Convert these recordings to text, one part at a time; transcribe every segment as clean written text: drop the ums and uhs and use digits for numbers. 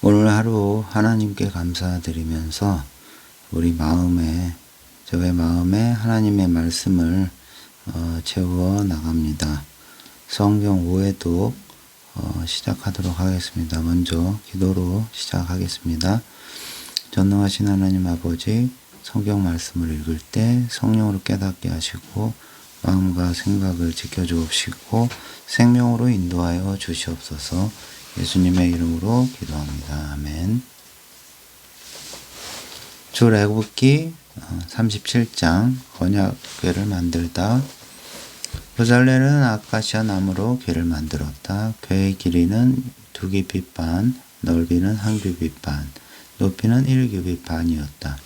오늘 하루 하나님께 감사드리면서 저의 마음에 하나님의 말씀을 채워 나갑니다. 성경 5회독 시작하도록 하겠습니다. 먼저 기도로 시작하겠습니다. 전능하신 하나님 아버지, 성경 말씀을 읽을 때 성령으로 깨닫게 하시고 마음과 생각을 지켜주옵시고 생명으로 인도하여 주시옵소서. 예수님의 이름으로 기도합니다. 아멘. 출애굽기 37장 언약궤를 만들다. 부살렐은 아카시아 나무로 궤를 만들었다. 궤의 길이는 2규빗 반, 넓이는 1규빗 반, 높이는 1규빗 반이었다.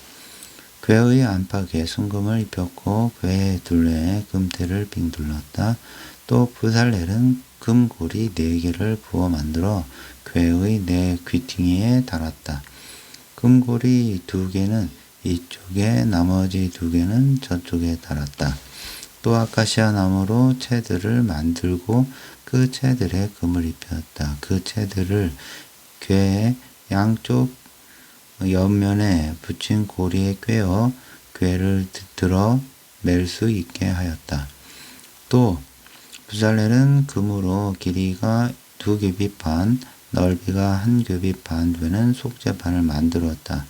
궤의 안팎에 순금을 입혔고 궤의 둘레에 금테를 빙 둘렀다. 또 부살렐은 금고리 4개를 부어 만들어 궤의 4 귀퉁이에 달았다. 금고리 2개는 이쪽에, 나머지 2개는 저쪽에 달았다. 또 아카시아 나무로 채들을 만들고 그 채들에 금을 입혔다. 그 채들을 궤의 양쪽 옆면에 붙인 고리에 꿰어 궤를 들어 맬 수 있게 하였다. 또 부살렐은 금으로 길이가 2규빗 반, 넓이가 1규빗 반 되는 속죄판을 만들었다.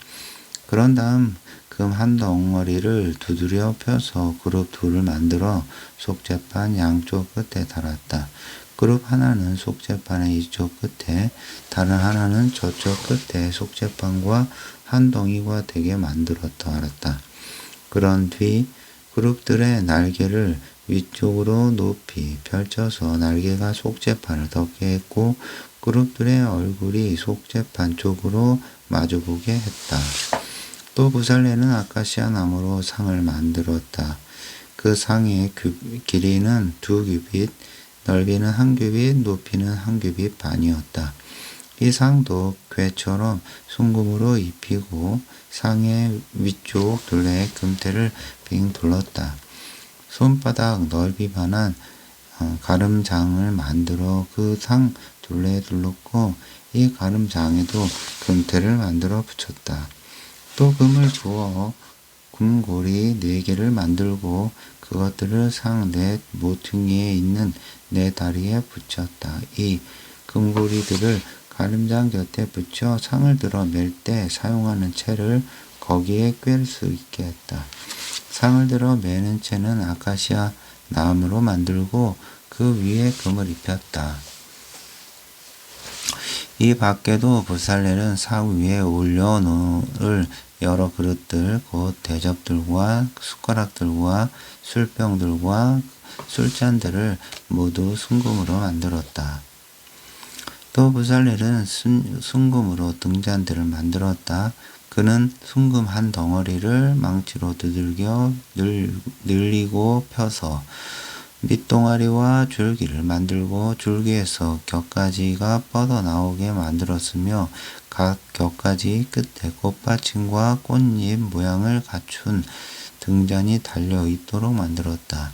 그런 다음 금 한 덩어리를 두드려 펴서 그룹 둘을 만들어 속죄판 양쪽 끝에 달았다. 그룹 하나는 속죄판의 이쪽 끝에, 다른 하나는 저쪽 끝에 속죄판과 한 덩이가 되게 만들어 달았다. 그런 뒤 그룹들의 날개를 위쪽으로 높이 펼쳐서 날개가 속죄판을 덮게 했고 그룹들의 얼굴이 속죄판 쪽으로 마주보게 했다. 또 부살렐은 아카시아 나무로 상을 만들었다. 그 상의 길이는 2규빗, 넓이는 1규빗, 높이는 1규빗 반이었다. 이 상도 궤처럼 순금으로 입히고 상의 위쪽 둘레에 금테를 빙 둘렀다. 손바닥 넓이만한 가름장을 만들어 그 상 둘레에 둘렀고 이 가름장에도 금테를 만들어 붙였다. 또 금을 부어 금고리 4개를 만들고 그것들을 상 4 모퉁이에 있는 4 다리에 붙였다. 이 금고리들을 가름장 곁에 붙여 상을 들어 맬 때 사용하는 채를 거기에 꿰 수 있게 했다. 상을 들어 매는 채는 아카시아 나무로 만들고 그 위에 금을 입혔다. 이 밖에도 부살렐은 상 위에 올려 놓을 여러 그릇들, 곧 대접들과 숟가락들과 술병들과 술잔들을 모두 순금으로 만들었다. 또 부살렐은 순금으로 등잔들을 만들었다. 그는 순금 한 덩어리를 망치로 두들겨 늘리고 펴서 밑동아리와 줄기를 만들고 줄기에서 곁가지가 뻗어나오게 만들었으며 각 곁가지 끝에 꽃받침과 꽃잎 모양을 갖춘 등잔이 달려 있도록 만들었다.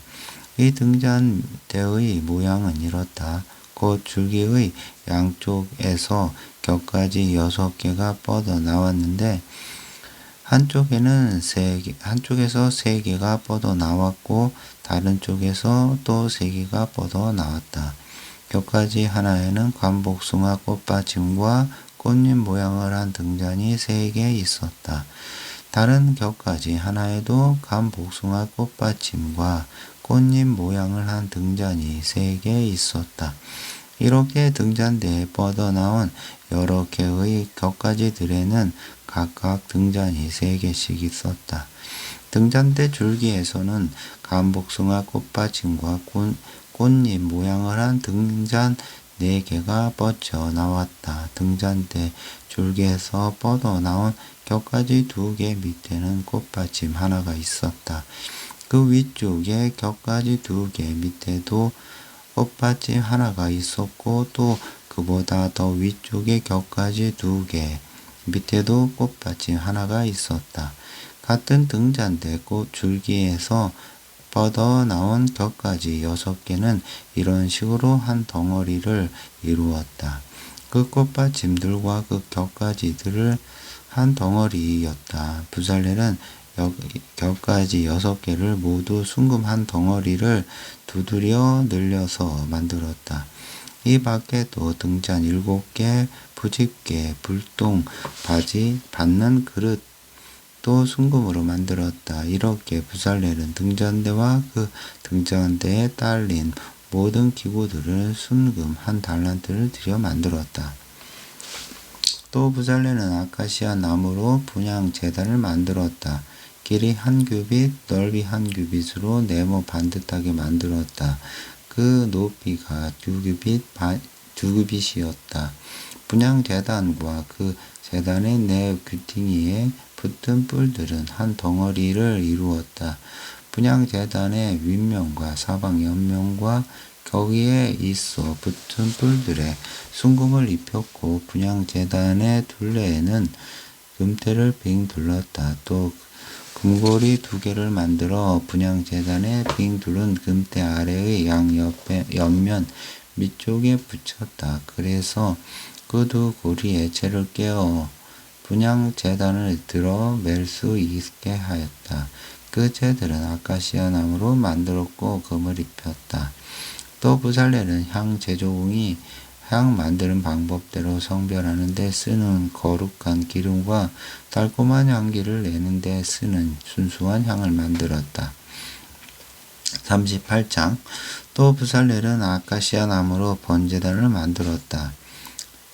이 등잔대의 모양은 이렇다. 곧 줄기의 양쪽에서 곁가지 6개가 뻗어나왔는데 한쪽에서 3개가 뻗어나왔고 다른 쪽에서 또 3개가 뻗어나왔다. 곁가지 하나에는 관복숭아 꽃받침과 꽃잎 모양을 한 등잔이 3개 있었다. 다른 곁가지 하나에도 관복숭아 꽃받침과 꽃잎 모양을 한 등잔이 3개 있었다. 이렇게 등잔대에 뻗어나온 여러 개의 곁가지들에는 각각 등잔이 3개씩 있었다. 등잔대 줄기에서는 관복숭아 꽃받침과 꽃잎 모양을 한 등잔 4개가 뻗쳐 나왔다. 등잔대 줄기에서 뻗어나온 곁가지 2개 밑에는 꽃받침 하나가 있었다. 그 위쪽에 곁가지 2개 밑에도 꽃받침 하나가 있었고 또 그보다 더 위쪽에 곁가지 2개 밑에도 꽃받침 하나가 있었다. 같은 등잔대 꽃 줄기에서 뻗어나온 곁가지 6개는 이런 식으로 한 덩어리를 이루었다. 그 꽃받침들과 그 곁가지들을 한 덩어리였다. 부살렐은 곁가지 6개를 모두 순금 한 덩어리를 두드려 늘려서 만들었다. 이 밖에도 등잔 7개, 부집개, 불똥, 바지, 받는 그릇, 또 순금으로 만들었다. 이렇게 부살렐은 등잔대와 그 등잔대에 딸린 모든 기구들을 순금 한 달란트를 들여 만들었다. 또 부살렐은 아카시아 나무로 분향 제단을 만들었다. 길이 1규빗, 넓이 1규빗으로 네모 반듯하게 만들었다. 그 높이가 2규빗이었다. 분향 제단과 그 제단의 네 귀퉁이에 붙은 뿔들은 한 덩어리를 이루었다. 분향 제단의 윗면과 사방 옆면과 거기에 있어 붙은 뿔들에 순금을 입혔고 분향 제단의 둘레에는 금테를 빙 둘렀다. 또 금고리 2개를 만들어 분향 제단에 빙 둘른 금테 아래의 옆면 밑쪽에 붙였다. 그래서 그 두 고리에 채를 깨어 분향 제단을 들어 맬 수 있게 하였다. 그 채들은 아카시아 나무로 만들었고 금을 입혔다. 또 부살렐은 향 제조공이 향 만드는 방법대로 성별하는 데 쓰는 거룩한 기름과 달콤한 향기를 내는 데 쓰는 순수한 향을 만들었다. 38장. 또 부살렐은 아카시아 나무로 번제단을 만들었다.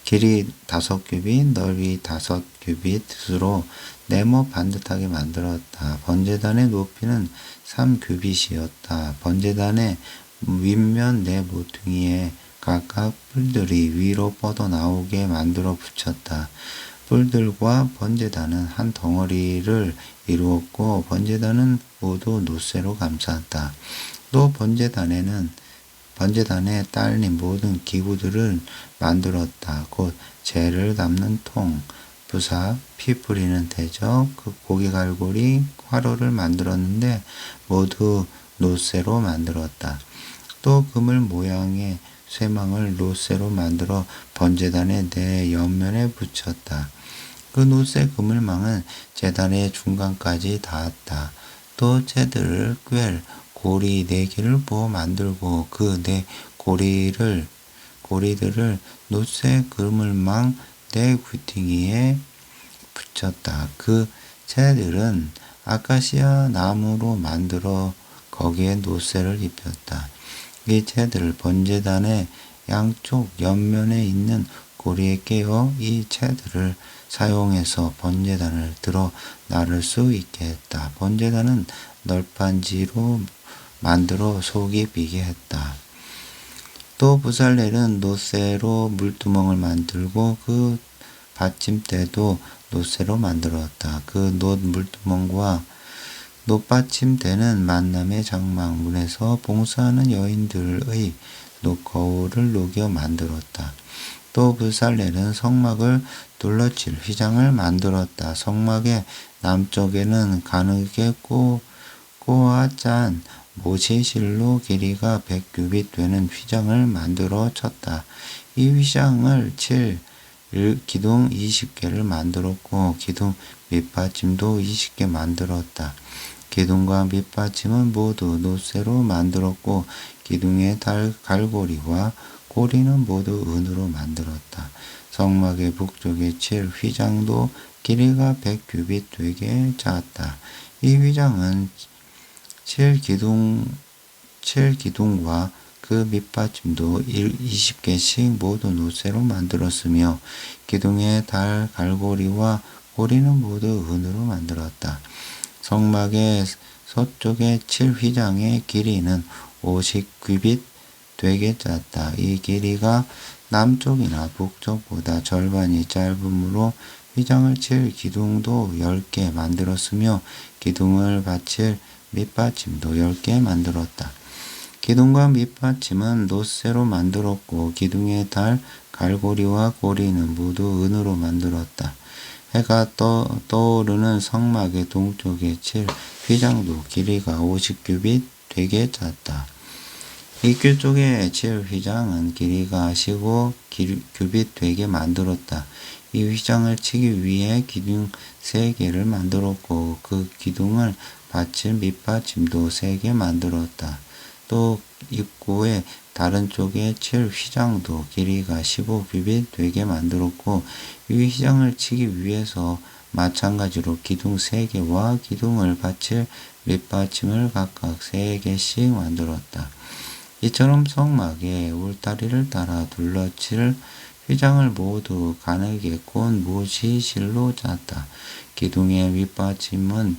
길이 5규빗, 넓이 5규빗으로 네모 반듯하게 만들었다. 번제단의 높이는 3규빗이었다. 번제단의 윗면 네 모퉁이에 각각 뿔들이 위로 뻗어나오게 만들어 붙였다. 뿔들과 번제단은 한 덩어리를 이루었고 번제단은 모두 놋쇠로 감쌌다. 또 번제단에 딸린 모든 기구들을 만들었다. 곧 재를 담는 통, 부사, 피 뿌리는 대접, 그 고기 갈고리, 화로를 만들었는데 모두 놋쇠로 만들었다. 또 그물 모양의 쇠망을 놋쇠로 만들어 번제단의 네 옆면에 붙였다. 그 놋쇠 그물망은 제단의 중간까지 닿았다. 또 채들을 꿰 고리 4개를 부어 만들고 그 네 고리들을 놋쇠 그물망 네 귀퉁이에 붙였다. 그 채들은 아카시아 나무로 만들어 거기에 놋쇠를 입혔다. 이 채들을 번제단의 양쪽 옆면에 있는 고리에 깨어 이 채들을 사용해서 번제단을 들어 나를 수 있게 했다. 번제단은 널판지로 만들어 속이 비게 했다. 또 부살렐은 놋쇠로 물두멍을 만들고 그 받침대도 놋쇠로 만들었다. 그 놋 물두멍과 놋받침대는 만남의 장막문에서 봉사하는 여인들의 놋거울을 녹여 만들었다. 또 부살렐은 성막을 둘러칠 휘장을 만들었다. 성막의 남쪽에는 가늘게 꼬아 짠 모시실로 길이가 100규빗 되는 휘장을 만들어 쳤다. 이 휘장을 칠 기둥 20개를 만들었고 기둥 밑받침도 20개 만들었다. 기둥과 밑받침은 모두 놋쇠로 만들었고 기둥의 갈고리와 고리는 모두 은으로 만들었다. 성막의 북쪽에 칠 휘장도 길이가 100규빗 되게 짰다. 이 휘장은 칠 기둥과 그 밑받침도 20개씩 모두 놋쇠로 만들었으며 기둥의 갈고리와 고리는 모두 은으로 만들었다. 성막의 서쪽에 칠 휘장의 길이는 50규빗 되게 짰다. 이 길이가 남쪽이나 북쪽보다 절반이 짧으므로 휘장을 칠 기둥도 10개 만들었으며 기둥을 받칠 밑받침도 10개 만들었다. 기둥과 밑받침은 놋쇠로 만들었고 기둥의 갈고리와 고리는 모두 은으로 만들었다. 해가 떠오르는 성막의 동쪽에 칠 휘장도 길이가 50규빗 되게 짰다. 입구 쪽에 칠 휘장은 길이가 15규빗 되게 만들었다. 이 휘장을 치기 위해 기둥 3개를 만들었고 그 기둥을 받칠 밑받침도 3개 만들었다. 또 입구의 다른 쪽에 칠 휘장도 길이가 15규빗 되게 만들었고 이 휘장을 치기 위해서 마찬가지로 기둥 3개와 기둥을 받칠 밑받침을 각각 3개씩 만들었다. 이처럼 성막에 울타리를 따라 둘러칠 휘장을 모두 가늘게 꼰 모시실로 짰다. 기둥의 밑받침은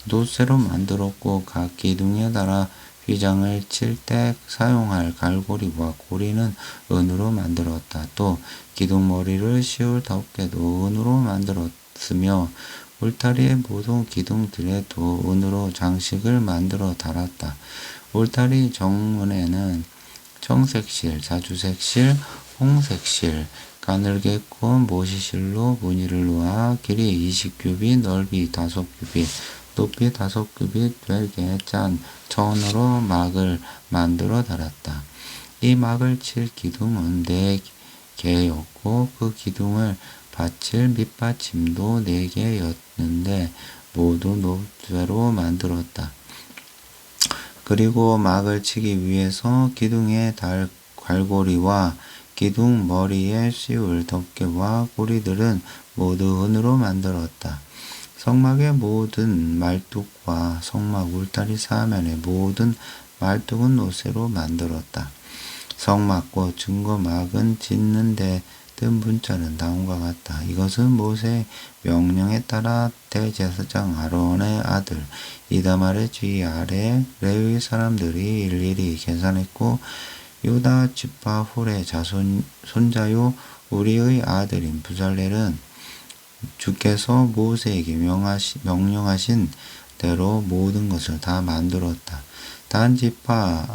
놋쇠로 만들었고 각 기둥에 따라 휘장을 칠 때 사용할 갈고리와 고리는 은으로 만들었다. 또 기둥머리를 씌울 덮개도 은으로 만들었으며 울타리의 모든 기둥들에도 은으로 장식을 만들어 달았다. 울타리 정문에는 청색실, 자주색실, 홍색실, 가늘게 꼰 모시실로 무늬를 놓아 길이 20규빗, 넓이 5규빗, 높이 5규빗 되게 짠 천으로 막을 만들어 달았다. 이 막을 칠 기둥은 4개였고 그 기둥을 받칠 밑받침도 4개였는데 모두 놋쇠로 만들었다. 그리고 막을 치기 위해서 기둥에 달 갈고리와 기둥 머리에 씌울 덮개와 고리들은 모두 은으로 만들었다. 성막의 모든 말뚝과 성막 울타리 사면의 모든 말뚝은 놋쇠로 만들었다. 성막과 증거막은 짓는 데 든 문자는 다음과 같다. 이것은 모세의 명령에 따라 대제사장 아론의 아들 이다말의 지휘 아래 레위 사람들이 일일이 계산했고 유다 지파 훌의 손자요 우리의 아들인 부살렐은 주께서 모세에게 명령하신 대로 모든 것을 다 만들었다. 단 지파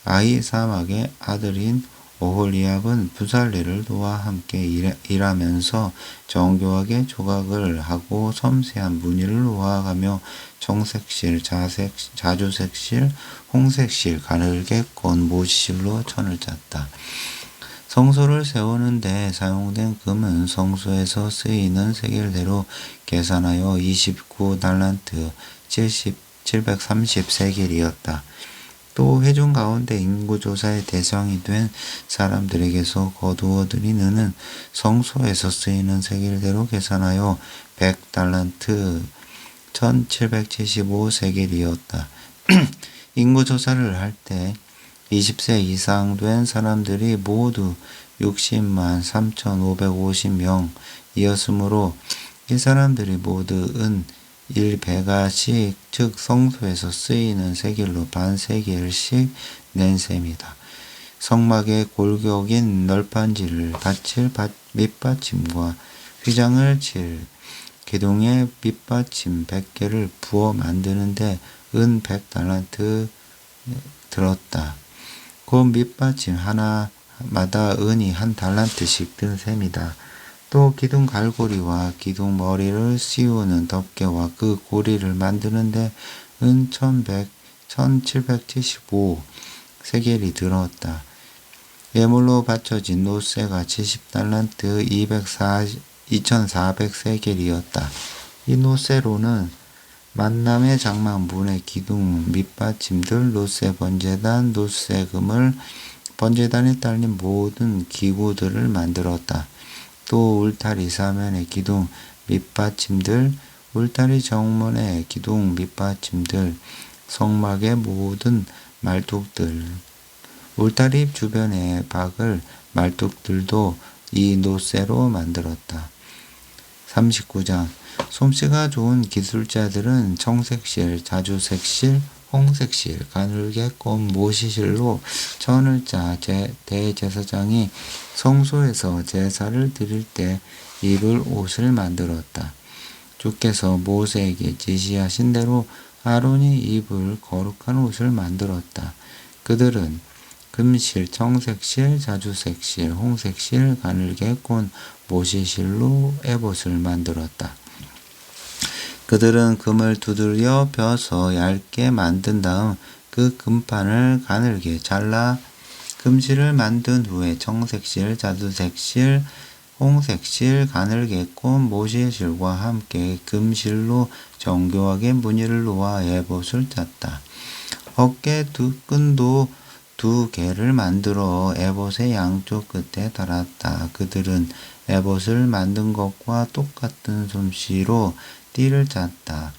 아히사막의 아들인 오홀리압은 부살렐을 도와 함께 일하면서 정교하게 조각을 하고 섬세한 무늬를 놓아가며 청색실, 자주색실, 홍색실, 가늘게 꼰 모시실로 천을 짰다. 성소를 세우는데 사용된 금은 성소에서 쓰이는 세겔대로 계산하여 29달란트 730세겔이었다. 또 회중 가운데 인구조사의 대상이 된 사람들에게서 거두어들인 은은 성소에서 쓰이는 세겔대로 계산하여 100달란트 1775세겔이었다. 인구조사를 할 때 20세 이상 된 사람들이 모두 60만 3,550명이었으므로 이 사람들이 모두 은 1베가씩 즉 성소에서 쓰이는 세겔로 반세겔씩 낸 셈이다. 성막의 골격인 널판지를 받칠 밑받침과 휘장을 칠 기둥의 밑받침 100개를 부어 만드는데 은 100달란트 들었다. 그 밑받침 하나마다 은이 1달란트씩 든 셈이다. 또 기둥 갈고리와 기둥 머리를 씌우는 덮개와 그 고리를 만드는데 은 1775 세겔이 들었다. 예물로 바쳐진 놋쇠가 70달란트 2400 세겔이었다. 이 놋쇠로는 만남의 장막 문의 기둥 밑받침들, 놋쇠 번제단, 놋쇠금을 번제단에 딸린 모든 기구들을 만들었다. 또 울타리 사면의 기둥 밑받침들, 울타리 정문의 기둥 밑받침들, 성막의 모든 말뚝들, 울타리 주변에 박을 말뚝들도 이 놋쇠로 만들었다. 39장 솜씨가 좋은 기술자들은 청색실, 자주색실, 홍색실, 가늘게 꼰 모시실로 천을 짜 대제사장이 성소에서 제사를 드릴 때 입을 옷을 만들었다. 주께서 모세에게 지시하신 대로 아론이 입을 거룩한 옷을 만들었다. 그들은 금실, 청색실, 자주색실, 홍색실, 가늘게 꼰 모시실로 에봇을 만들었다. 그들은 금을 두들겨 벼서 얇게 만든 다음 그 금판을 가늘게 잘라 금실을 만든 후에 청색실, 자두색실, 홍색실, 가늘게 꼰 모시실과 함께 금실로 정교하게 무늬를 놓아 에봇을 짰다. 어깨 두 끈도 2개를 만들어 에봇의 양쪽 끝에 달았다. 그들은 에봇을 만든 것과 똑같은 솜씨로 띠를 짰다.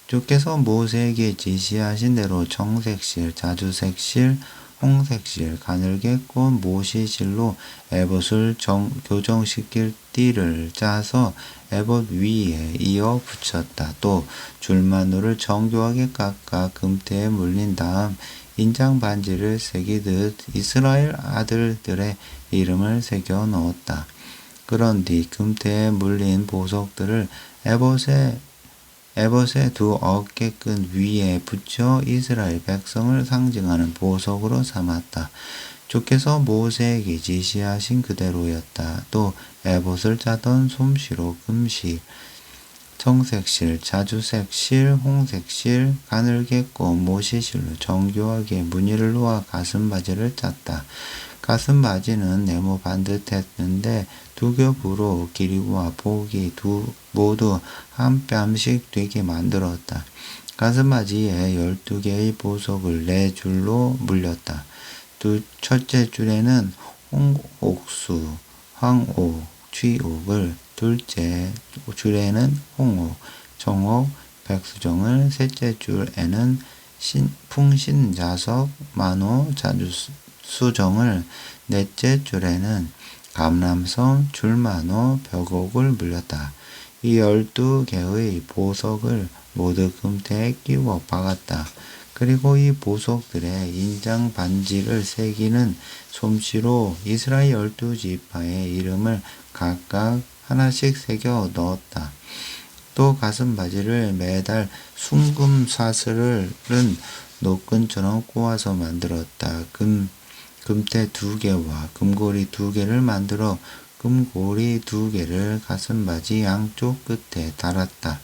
주께서 모세에게 지시하신 대로 청색실, 자주색실, 홍색실, 가늘게 꼰 모시실로 에봇을 교정시킬 띠를 짜서 에봇 위에 이어 붙였다. 또 줄마누를 정교하게 깎아 금태에 물린 다음 인장 반지를 새기듯 이스라엘 아들들의 이름을 새겨 넣었다. 그런 뒤 금태에 물린 보석들을 에봇의 2 어깨끈 위에 붙여 이스라엘 백성을 상징하는 보석으로 삼았다. 주께서 모세에게 지시하신 그대로였다. 또 에봇을 짜던 솜씨로 금실, 청색실, 자주색실, 홍색실, 가늘게 꼰 모시실로 정교하게 무늬를 놓아 가슴바지를 짰다. 가슴바지는 네모 반듯했는데 2겹으로 길이와 폭이 모두 한 뼘씩 되게 만들었다. 가슴바지에 12개의 보석을 4줄로 물렸다. 첫째 줄에는 홍옥수, 황옥, 취옥을, 둘째 줄에는 홍옥, 정옥, 백수정을, 셋째 줄에는 풍신자석, 만호, 자주수정을, 넷째 줄에는 감람섬, 줄만호, 벽옥을 물렸다. 이 12개의 보석을 모두 금태에 끼워 박았다. 그리고 이 보석들의 인장 반지를 새기는 솜씨로 이스라엘 12지파의 이름을 각각 하나씩 새겨 넣었다. 또 가슴바지를 매달 순금 사슬은 노끈처럼 꼬아서 만들었다. 금태 2개와 금고리 2개를 만들어 금고리 2개를 가슴바지 양쪽 끝에 달았다.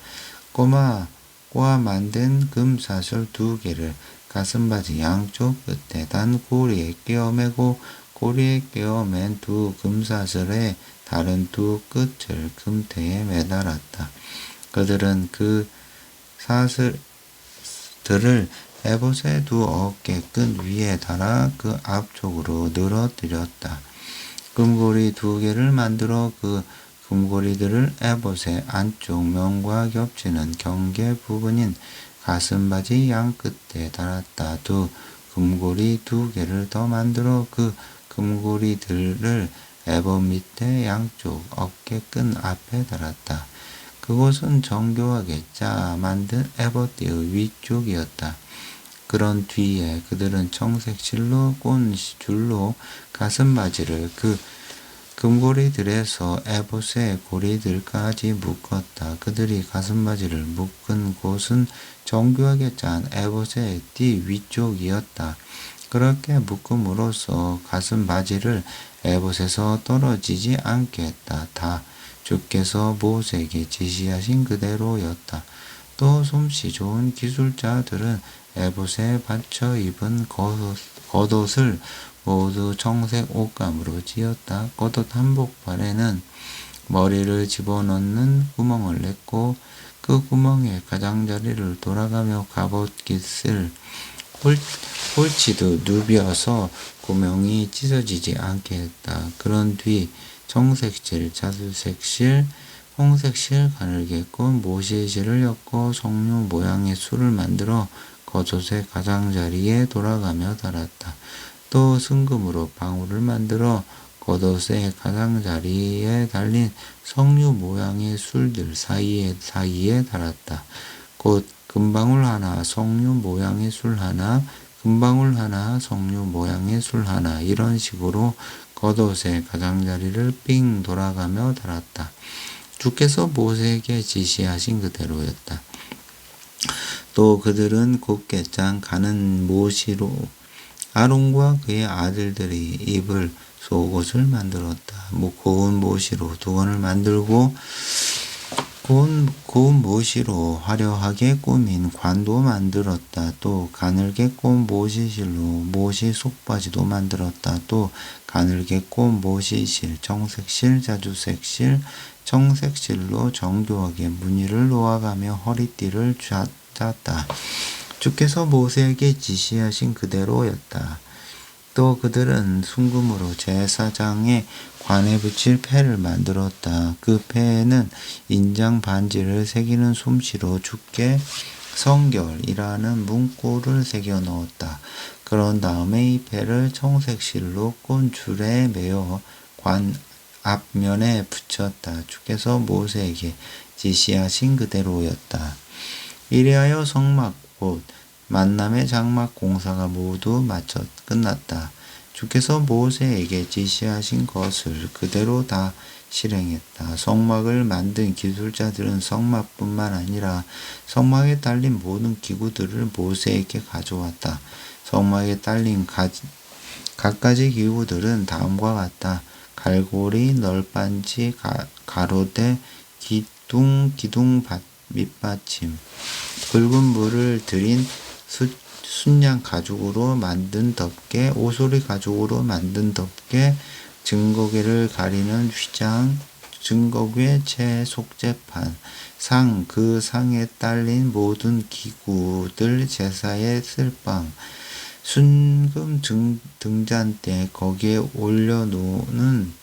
꼬아 만든 금사슬 2개를 가슴바지 양쪽 끝에 단 고리에 끼워매고 고리에 끼워맨 2 금사슬의 다른 2 끝을 금태에 매달았다. 그들은 그 사슬들을 에봇의 2 어깨끈 위에 달아 그 앞쪽으로 늘어뜨렸다. 금고리 2개를 만들어 그 금고리들을 에봇의 안쪽 면과 겹치는 경계 부분인 가슴바지 양 끝에 달았다. 금고리 2개를 더 만들어 그 금고리들을 에봇 밑에 양쪽 어깨끈 앞에 달았다. 그곳은 정교하게 짜 만든 에봇띠의 위쪽이었다. 그런 뒤에 그들은 청색실로 꼰 줄로 가슴바지를 그 금고리들에서 에봇의 고리들까지 묶었다. 그들이 가슴바지를 묶은 곳은 정교하게 짠 에봇의 띠 위쪽이었다. 그렇게 묶음으로써 가슴바지를 에봇에서 떨어지지 않게 했다. 다 주께서 모세에게 지시하신 그대로였다. 또 솜씨 좋은 기술자들은 에봇에 받쳐 입은 겉옷을 모두 청색 옷감으로 지었다. 겉옷 한복판에는 머리를 집어넣는 구멍을 냈고 그 구멍에 가장자리를 돌아가며 갑옷깃을 홀치듯 누비어서 구멍이 찢어지지 않게 했다. 그런 뒤 청색실, 자두색실, 홍색실, 가늘게 꼰 모시실을 엮고 석류 모양의 술을 만들어 겉옷의 가장자리에 돌아가며 달았다. 또 승금으로 방울을 만들어 겉옷의 가장자리에 달린 석류 모양의 술들 사이에 달았다. 곧 금방울 하나, 석류 모양의 술 하나, 금방울 하나, 석류 모양의 술 하나 이런 식으로 겉옷의 가장자리를 삥 돌아가며 달았다. 주께서 모세에게 지시하신 그대로였다. 또 그들은 곱게 짠 가는 모시로 아론과 그의 아들들이 입을 속옷을 만들었다. 고운 모시로 두건을 만들고 그 모시로 화려하게 꾸민 관도 만들었다. 또 가늘게 꼰 모시실로 모시 속바지도 만들었다. 또 가늘게 꼰 모시실, 정색실, 자주색실, 청색실로 정교하게 무늬를 놓아가며 허리띠를 짰다. 주께서 모세에게 지시하신 그대로였다. 또 그들은 순금으로 제사장의 관에 붙일 패를 만들었다. 그 패에는 인장 반지를 새기는 솜씨로 주께 성결이라는 문구를 새겨 넣었다. 그런 다음에 이 패를 청색실로 꼰 줄에 매어 관 앞면에 붙였다. 주께서 모세에게 지시하신 그대로였다. 이리하여 성막 곧 만남의 장막 공사가 모두 끝났다. 주께서 모세에게 지시하신 것을 그대로 다 실행했다. 성막을 만든 기술자들은 성막뿐만 아니라 성막에 딸린 모든 기구들을 모세에게 가져왔다. 성막에 딸린 갖가지 기구들은 다음과 같다. 갈고리, 널빤지, 가로대, 기둥 밑받침, 붉은 물을 들인 순양 가죽으로 만든 덮개, 오소리 가죽으로 만든 덮개, 증거궤를 가리는 휘장, 증거궤 채 속재판, 상, 그 상에 딸린 모든 기구들, 제사에 쓸 빵, 순금 등잔대, 거기에 올려놓는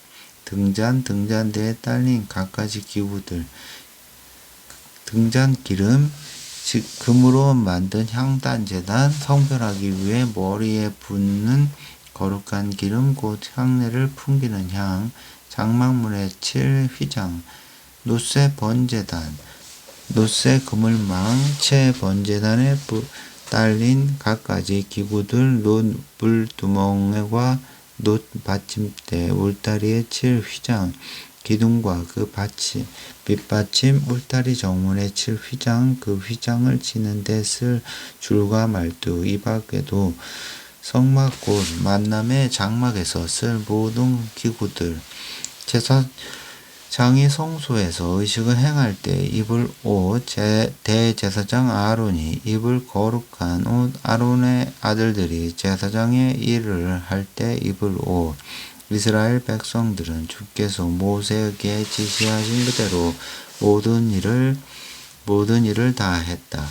등잔대에 딸린 갖가지 기구들, 등잔기름, 즉 금으로 만든 향단제단, 성별하기 위해 머리에 붓는 거룩한 기름, 곧 향내를 풍기는 향, 장막문에 칠 휘장, 놋새 번제단, 놋새 그물망, 채 번제단에 딸린 갖가지 기구들, 놋 물두멍과 놋 받침대, 울타리에 칠 휘장, 기둥과 그 밑받침, 울타리 정문에 칠 휘장, 그 휘장을 치는 데 쓸 줄과 말뚝, 이 밖에도 성막 곧 만남의 장막에서 쓸 모든 기구들, 제사장이 성소에서 의식을 행할 때 입을 옷, 대제사장 아론이 입을 거룩한 옷, 아론의 아들들이 제사장의 일을 할 때 입을 옷, 이스라엘 백성들은 주께서 모세에게 지시하신 그대로 모든 일을 다 했다.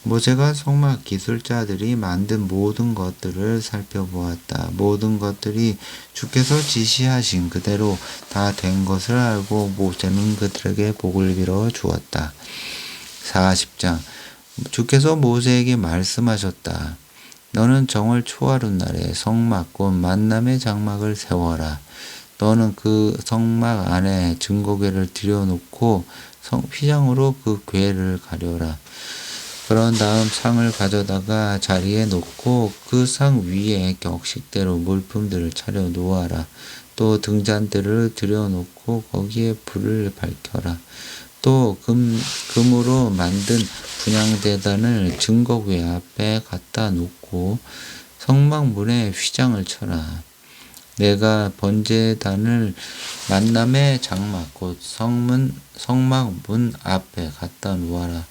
모세가 성막 기술자들이 만든 모든 것들을 살펴보았다. 모든 것들이 주께서 지시하신 그대로 다 된 것을 알고 모세는 그들에게 복을 빌어 주었다. 40장. 주께서 모세에게 말씀하셨다. 너는 정월 초하룻 날에 성막 곧 만남의 장막을 세워라. 너는 그 성막 안에 증거궤를 들여놓고 휘장으로 그 궤를 가려라. 그런 다음 상을 가져다가 자리에 놓고 그 상 위에 격식대로 물품들을 차려 놓아라. 또 등잔대를 들여놓고 거기에 불을 밝혀라. 또 금으로 만든 분향대단을 증거궤 앞에 갖다 놓고 성막문에 휘장을 쳐라. 내가 번제단을 만남의 장막 곧 성막문 앞에 갖다 놓아라.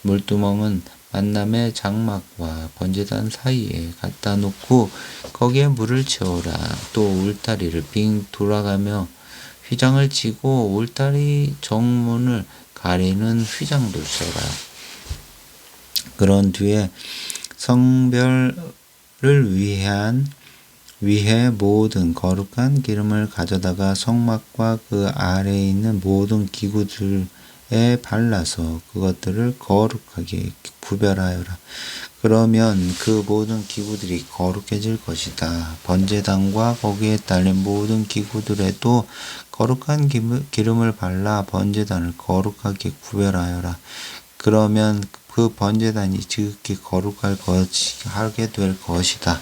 물두멍은 만남의 장막과 번제단 사이에 갖다 놓고 거기에 물을 채워라. 또 울타리를 빙 돌아가며 휘장을 치고 울타리 정문을 가리는 휘장도 써라. 그런 뒤에 성별을 위해 모든 거룩한 기름을 가져다가 성막과 그 아래에 있는 모든 기구들에 발라서 그것들을 거룩하게 구별하여라. 그러면 그 모든 기구들이 거룩해질 것이다. 번제단과 거기에 딸린 모든 기구들에도 거룩한 기름을 발라 번제단을 거룩하게 구별하여라. 그러면 그 번제단이 지극히 하게 될 것이다.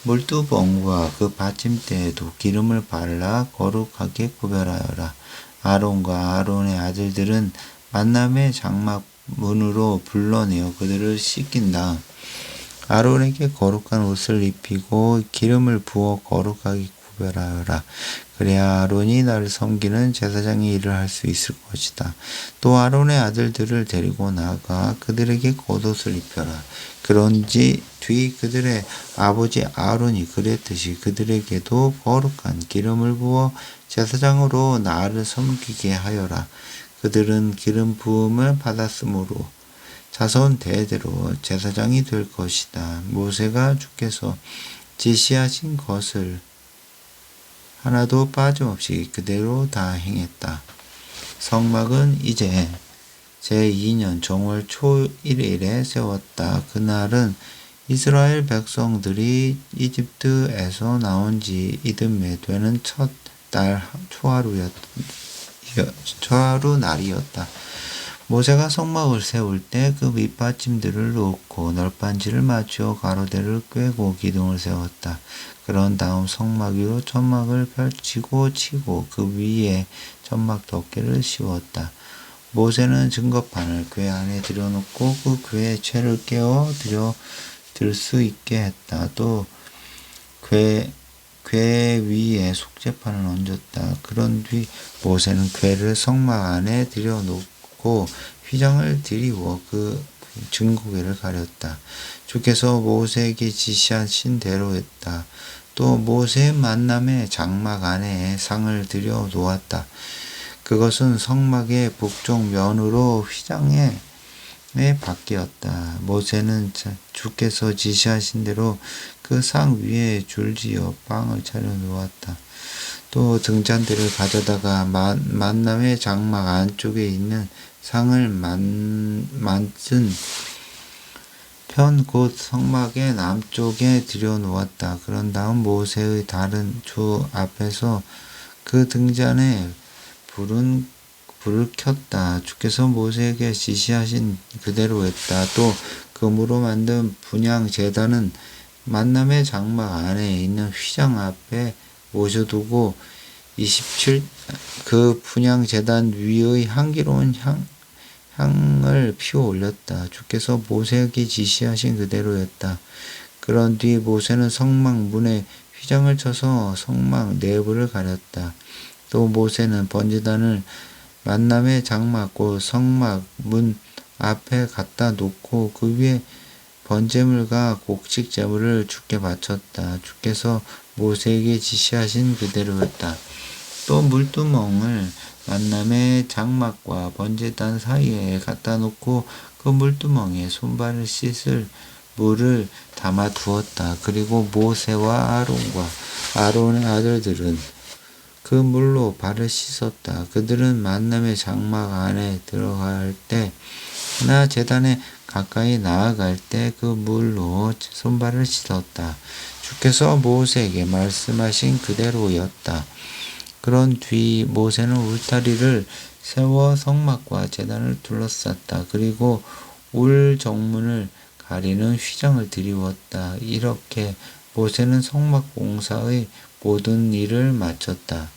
물두멍과 그 받침대에도 기름을 발라 거룩하게 구별하여라. 아론과 아론의 아들들은 만남의 장막 문으로 불러내어 그들을 씻긴 다음 아론에게 거룩한 옷을 입히고 기름을 부어 거룩하게 구별하여라. 그래야 아론이 나를 섬기는 제사장의 일을 할 수 있을 것이다. 또 아론의 아들들을 데리고 나가 그들에게 겉옷을 입혀라. 그런지 뒤 그들의 아버지 아론이 그랬듯이 그들에게도 거룩한 기름을 부어 제사장으로 나를 섬기게 하여라. 그들은 기름 부음을 받았으므로 자손 대대로 제사장이 될 것이다. 모세가 주께서 지시하신 것을 하나도 빠짐없이 그대로 다 행했다. 성막은 이제 제2년 정월 초 1일에 세웠다. 그날은 이스라엘 백성들이 이집트에서 나온 지 이듬해 되는 첫 달 초하루 날이었다. 모세가 성막을 세울 때 그 밑받침들을 놓고 널빤지를 맞추어 가로대를 꿰고 기둥을 세웠다. 그런 다음 성막 위로 천막을 펼치고 치고 그 위에 천막 덮개를 씌웠다. 모세는 증거판을 궤 안에 들여놓고 그 궤에 채를 깨워 들 수 있게 했다. 또 궤 위에 속죄판을 얹었다. 그런 뒤 모세는 궤를 성막 안에 들여놓고 휘장을 드리워 그 증거궤를 가렸다. 주께서 모세에게 지시하신 대로 했다. 또 모세의 만남의 장막 안에 상을 들여 놓았다. 그것은 성막의 북쪽 면으로 휘장에 바뀌었다. 모세는 주께서 지시하신 대로 그 상 위에 줄지어 빵을 차려 놓았다. 또 등잔대를 가져다가 만남의 장막 안쪽에 있는 상을 만든 편 곧 성막의 남쪽에 들여놓았다. 그런 다음 모세의 다른 주 앞에서 그 등잔에 불을 켰다. 주께서 모세에게 지시하신 그대로 했다. 또 금으로 만든 분향 제단은 만남의 장막 안에 있는 휘장 앞에 모셔두고 그 분향 제단 위의 향기로운 향을 피워 올렸다. 주께서 모세에게 지시하신 그대로였다. 그런 뒤 모세는 성막 문에 휘장을 쳐서 성막 내부를 가렸다. 또 모세는 번제단을 만남의 장막 곧 성막 문 앞에 갖다 놓고 그 위에 번제물과 곡식 제물을 주께 바쳤다. 주께서 모세에게 지시하신 그대로였다. 또 물두멍을 만남의 장막과 번제단 사이에 갖다 놓고 그 물두멍에 손발을 씻을 물을 담아 두었다. 그리고 모세와 아론의 아들들은 그 물로 발을 씻었다. 그들은 만남의 장막 안에 들어갈 때나 제단에 가까이 나아갈 때 그 물로 손발을 씻었다. 주께서 모세에게 말씀하신 그대로였다. 그런 뒤 모세는 울타리를 세워 성막과 제단을 둘러쌌다. 그리고 울 정문을 가리는 휘장을 드리웠다. 이렇게 모세는 성막 공사의 모든 일을 마쳤다.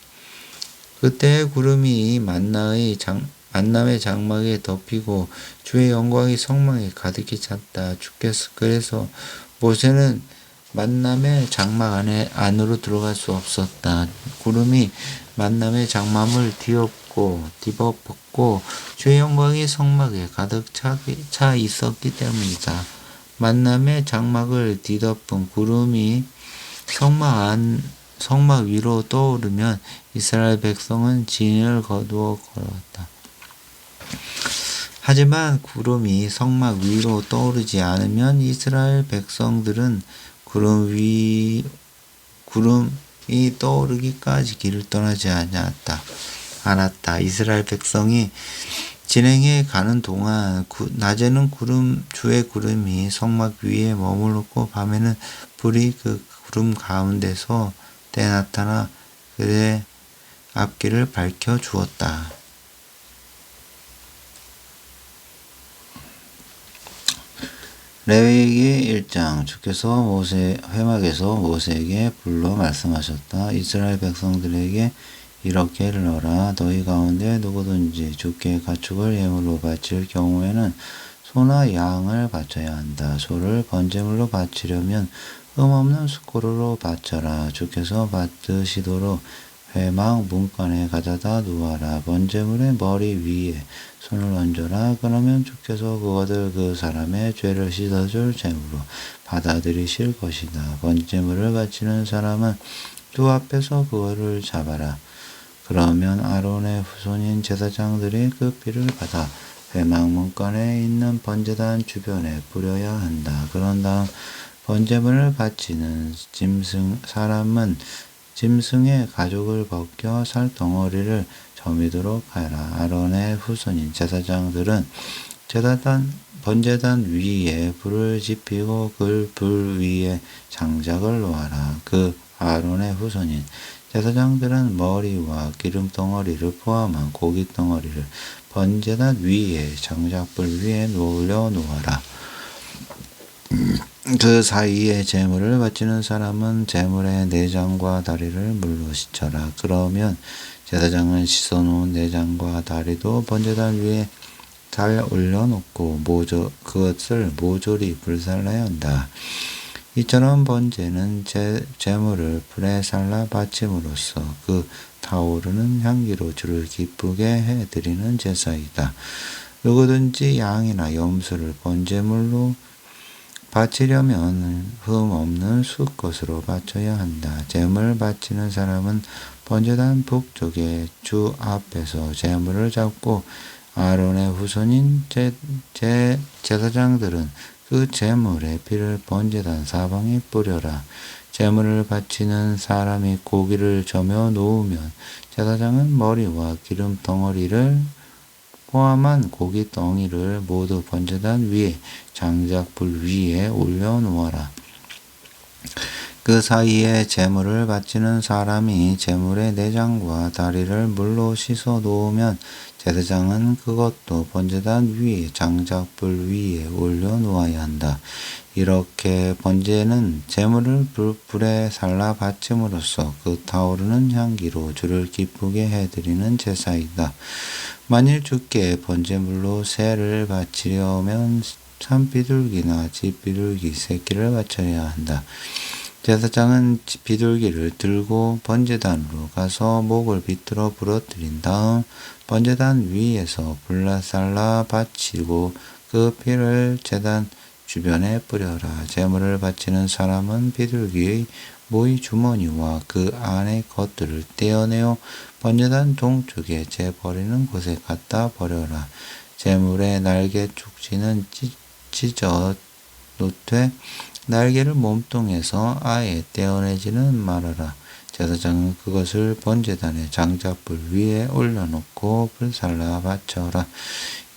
그때 구름이 만남의 장막에 덮이고 주의 영광이 성막에 가득히 찼다. 주께서 그래서 모세는 만남의 장막 안으로 들어갈 수 없었다. 구름이 만남의 장막을 뒤덮고 주의 영광이 성막에 가득 차 있었기 때문이다. 만남의 장막을 뒤덮은 구름이 성막 위로 떠오르면 이스라엘 백성은 진을 거두어 걸었다. 하지만 구름이 성막 위로 떠오르지 않으면 이스라엘 백성들은 구름이 떠오르기까지 길을 떠나지 않았다. 이스라엘 백성이 진행해 가는 동안 낮에는 주의 구름이 성막 위에 머물렀고 밤에는 불이 그 구름 가운데서 나타나 그의 앞길을 밝혀 주었다. 레위기 1장. 주께서 회막에서 모세에게 불러 말씀하셨다. 이스라엘 백성들에게 이렇게 일러라. 너희 가운데 누구든지 주께 가축을 예물로 바칠 경우에는 소나 양을 바쳐야 한다. 소를 번제물로 바치려면 없는 수고로 바쳐라. 주께서 받으시도록 회막 문간에 가져다 두어라. 번제물의 머리 위에 손을 얹어라. 그러면 주께서 그것을 그 사람의 죄를 씻어줄 제물로 받아들이실 것이다. 번제물을 바치는 사람은 주 앞에서 그거를 잡아라. 그러면 아론의 후손인 제사장들이 그 피를 받아 회막 문간에 있는 번제단 주변에 뿌려야 한다. 그런 다음 번제물을 바치는 사람은 짐승의 가죽을 벗겨 살덩어리를 저미도록 하라. 아론의 후손인 제사장들은 번제단 위에 불을 지피고 그 불 위에 장작을 놓아라. 그 아론의 후손인 제사장들은 머리와 기름덩어리를 포함한 고기덩어리를 번제단 위에 장작불 위에 올려놓아라. 그 사이에 제물을 바치는 사람은 제물의 내장과 다리를 물로 씻어라. 그러면 제사장은 씻어놓은 내장과 다리도 번제단 위에 잘 올려놓고 그것을 모조리 불살라야 한다. 이처럼 번제는 제물을 불에 살라 바침으로써 그 타오르는 향기로 주를 기쁘게 해드리는 제사이다. 누구든지 양이나 염소를 번제물로 바치려면 흠 없는 숫것으로 바쳐야 한다. 제물 바치는 사람은 번제단 북쪽에 주 앞에서 제물을 잡고 아론의 후손인 제사장들은 그 제물의 피를 번제단 사방에 뿌려라. 제물을 바치는 사람이 고기를 저며 놓으면 제사장은 머리와 기름 덩어리를 포함한 고기 덩이를 모두 번제단 위에 장작불 위에 올려놓아라. 그 사이에 제물을 바치는 사람이 제물의 내장과 다리를 물로 씻어 놓으면 제사장은 그것도 번제단 위에 장작불 위에 올려놓아야 한다. 이렇게 번제는 제물을 불에 살라 바침으로써 그 타오르는 향기로 주를 기쁘게 해드리는 제사이다. 만일 주께 번제물로 새를 바치려면 산비둘기나 집비둘기 새끼를 바쳐야 한다. 제사장은 비둘기를 들고 번제단으로 가서 목을 비틀어 부러뜨린 다음 번제단 위에서 불살라 바치고 그 피를 제단 주변에 뿌려라. 제물을 바치는 사람은 비둘기의 모이 주머니와 그 안의 것들을 떼어내어 번제단 동쪽에 재 버리는 곳에 갖다 버려라. 제물의 날개 축지는 찢어 놓되 날개를 몸통에서 아예 떼어내지는 말아라. 제사장은 그것을 번제단의 장작불 위에 올려놓고 불살라 바쳐라.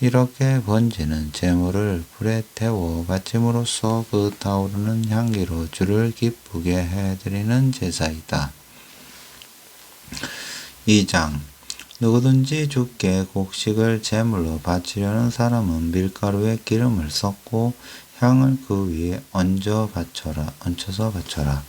이렇게 번제는 제물을 불에 태워 바침으로써 그 타오르는 향기로 주를 기쁘게 해드리는 제사이다. 2장 누구든지 주께 곡식을 제물로 바치려는 사람은 밀가루에 기름을 섞고 향을 그 위에 얹어서 바쳐라.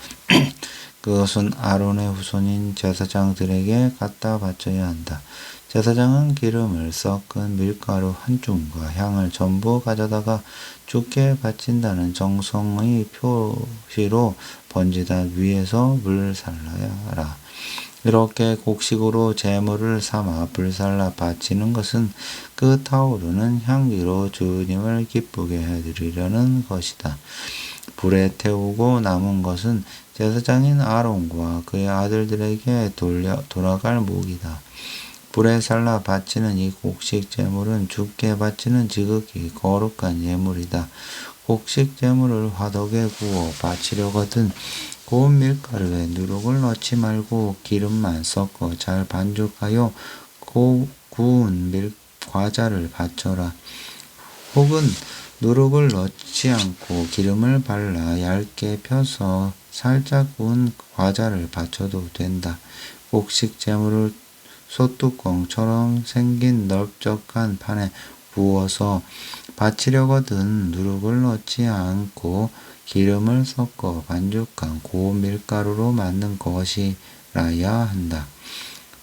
그것은 아론의 후손인 제사장들에게 갖다 바쳐야 한다. 제사장은 기름을 섞은 밀가루 한 줌과 향을 전부 가져다가 주께 바친다는 정성의 표시로 번제단 위에서 불살라야 하라. 이렇게 곡식으로 제물을 삼아 불살라 바치는 것은 그 타오르는 향기로 주님을 기쁘게 해드리려는 것이다. 불에 태우고 남은 것은 제사장인 아론과 그의 아들들에게 돌아갈 목이다. 불에 살라 바치는 이 곡식 제물은 주께 바치는 지극히 거룩한 예물이다. 곡식 제물을 화덕에 구워 바치려거든 고운 밀가루에 누룩을 넣지 말고 기름만 섞어 잘 반죽하여 구운 과자를 바쳐라. 혹은 누룩을 넣지 않고 기름을 발라 얇게 펴서 살짝 구운 과자를 바쳐도 된다. 곡식 제물을 소뚜껑처럼 생긴 넓적한 판에 부어서 바치려거든 누룩을 넣지 않고 기름을 섞어 반죽한 고운 밀가루로 만든 것이라야 한다.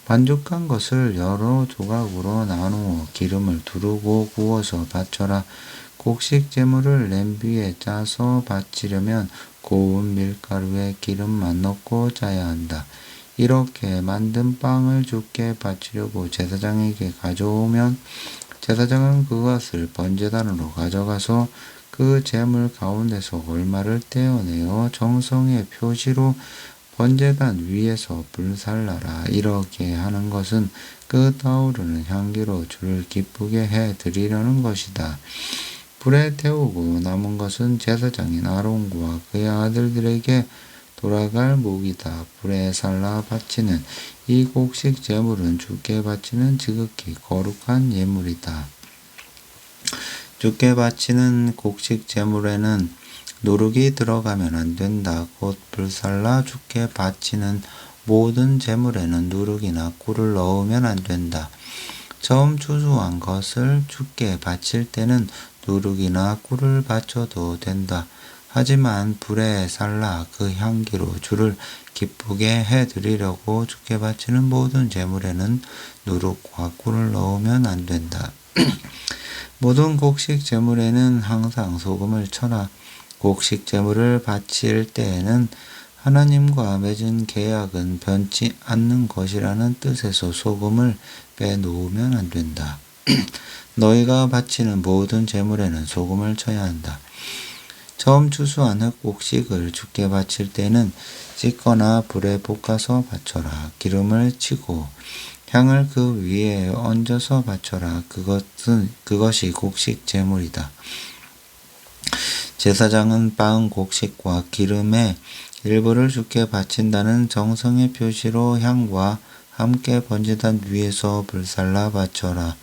반죽한 것을 여러 조각으로 나누어 기름을 두르고 구워서 바쳐라. 곡식 제물을 냄비에 짜서 바치려면 고운 밀가루에 기름만 넣고 짜야 한다. 이렇게 만든 빵을 주께 바치려고 제사장에게 가져오면 제사장은 그것을 번제단으로 가져가서 그 제물 가운데서 얼마를 떼어내어 정성의 표시로 번제단 위에서 불살라라. 이렇게 하는 것은 그 타오르는 향기로 주를 기쁘게 해 드리려는 것이다. 불에 태우고 남은 것은 제사장인 아론과 그의 아들들에게 돌아갈 목이다. 불에 살라 바치는 이 곡식 제물은 주께 바치는 지극히 거룩한 예물이다. 주께 바치는 곡식 제물에는 누룩이 들어가면 안 된다. 곧 불살라 주께 바치는 모든 제물에는 누룩이나 꿀을 넣으면 안 된다. 처음 추수한 것을 주께 바칠 때는 누룩이나 꿀을 바쳐도 된다. 하지만 불에 살라 그 향기로 주를 기쁘게 해드리려고 주께 바치는 모든 제물에는 누룩과 꿀을 넣으면 안 된다. 모든 곡식 제물에는 항상 소금을 쳐라. 곡식 제물을 바칠 때에는 하나님과 맺은 계약은 변치 않는 것이라는 뜻에서 소금을 빼놓으면 안 된다. 너희가 바치는 모든 제물에는 소금을 쳐야 한다. 처음 추수한 흙곡식을 주께 바칠 때는 씻거나 불에 볶아서 바쳐라. 기름을 치고 향을 그 위에 얹어서 바쳐라. 그것이 곡식 제물이다. 제사장은 빻은 곡식과 기름의 일부를 주께 바친다는 정성의 표시로 향과 함께 번제단 위에서 불살라 바쳐라.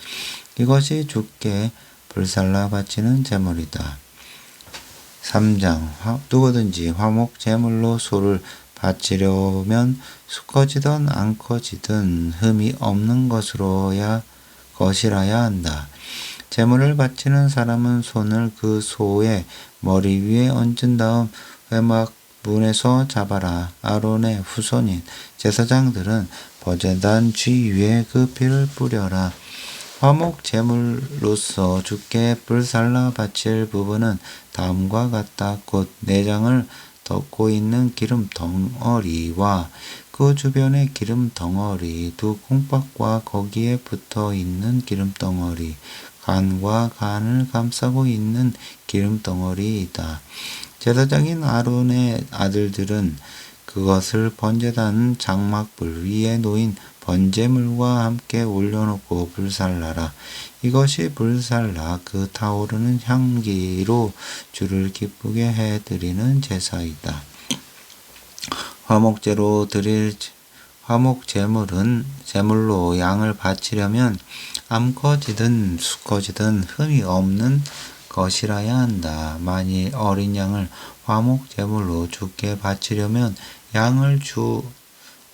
이것이 주께 불살라 바치는 제물이다. 3장 누구든지 화목 제물로 소를 바치려면 수컷이든 암컷이든 흠이 없는 것이라야 한다. 제물을 바치는 사람은 손을 그 소의 머리 위에 얹은 다음 회막 문에서 잡아라. 아론의 후손인 제사장들은 번제단 쥐 위에 그 피를 뿌려라. 화목 제물로서 주께 불살라 바칠 부분은 다음과 같다. 곧 내장을 덮고 있는 기름 덩어리와 그 주변의 기름 덩어리, 두 콩팥과 거기에 붙어 있는 기름 덩어리, 간과 간을 감싸고 있는 기름 덩어리이다. 제사장인 아론의 아들들은 그것을 번제단 장막불 위에 놓인 번제물과 함께 올려놓고 불살라라. 이것이 불살라 그 타오르는 향기로 주를 기쁘게 해드리는 제사이다. 화목 제물로 양을 바치려면 암컷이든 수컷이든 흠이 없는 것이라야 한다. 만일 어린 양을 화목 제물로 주께 바치려면 양을 주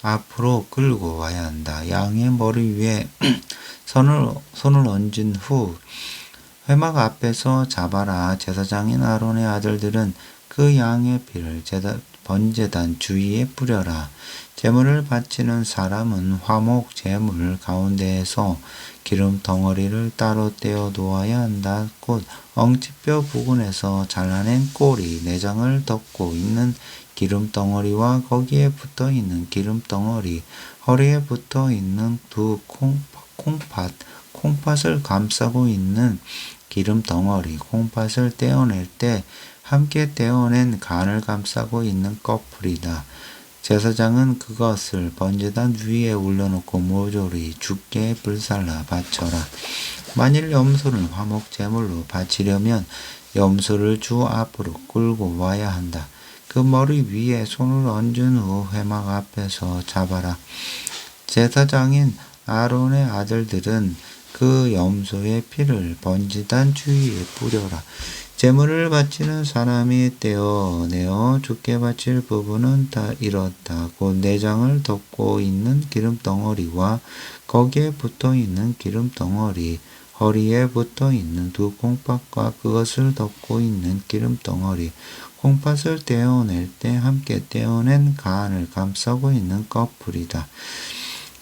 앞으로 끌고 와야 한다. 양의 머리 위에 손을 얹은 후 회막 앞에서 잡아라. 제사장인 아론의 아들들은 그 양의 피를 번제단 주위에 뿌려라. 제물을 바치는 사람은 화목 제물 가운데에서 기름 덩어리를 따로 떼어 놓아야 한다. 곧 엉치뼈 부근에서 잘라낸 꼬리, 내장을 덮고 있는 기름 덩어리와 거기에 붙어 있는 기름 덩어리, 허리에 붙어 있는 두 콩팥을 감싸고 있는 기름 덩어리, 콩팥을 떼어낼 때 함께 떼어낸 간을 감싸고 있는 꺼풀이다. 제사장은 그것을 번제단 위에 올려놓고 모조리 주께 불살라 바쳐라. 만일 염소를 화목 제물로 바치려면 염소를 주 앞으로 끌고 와야 한다. 그 머리 위에 손을 얹은 후 회막 앞에서 잡아라. 제사장인 아론의 아들들은 그 염소의 피를 번제단 주위에 뿌려라. 제물을 바치는 사람이 떼어내어 주께 바칠 부분은 다 이렇다. 곧 내장을 덮고 있는 기름 덩어리와 거기에 붙어 있는 기름 덩어리, 허리에 붙어 있는 두 콩팥과 그것을 덮고 있는 기름 덩어리, 콩팥을 떼어낼 때 함께 떼어낸 간을 감싸고 있는 꺼풀이다.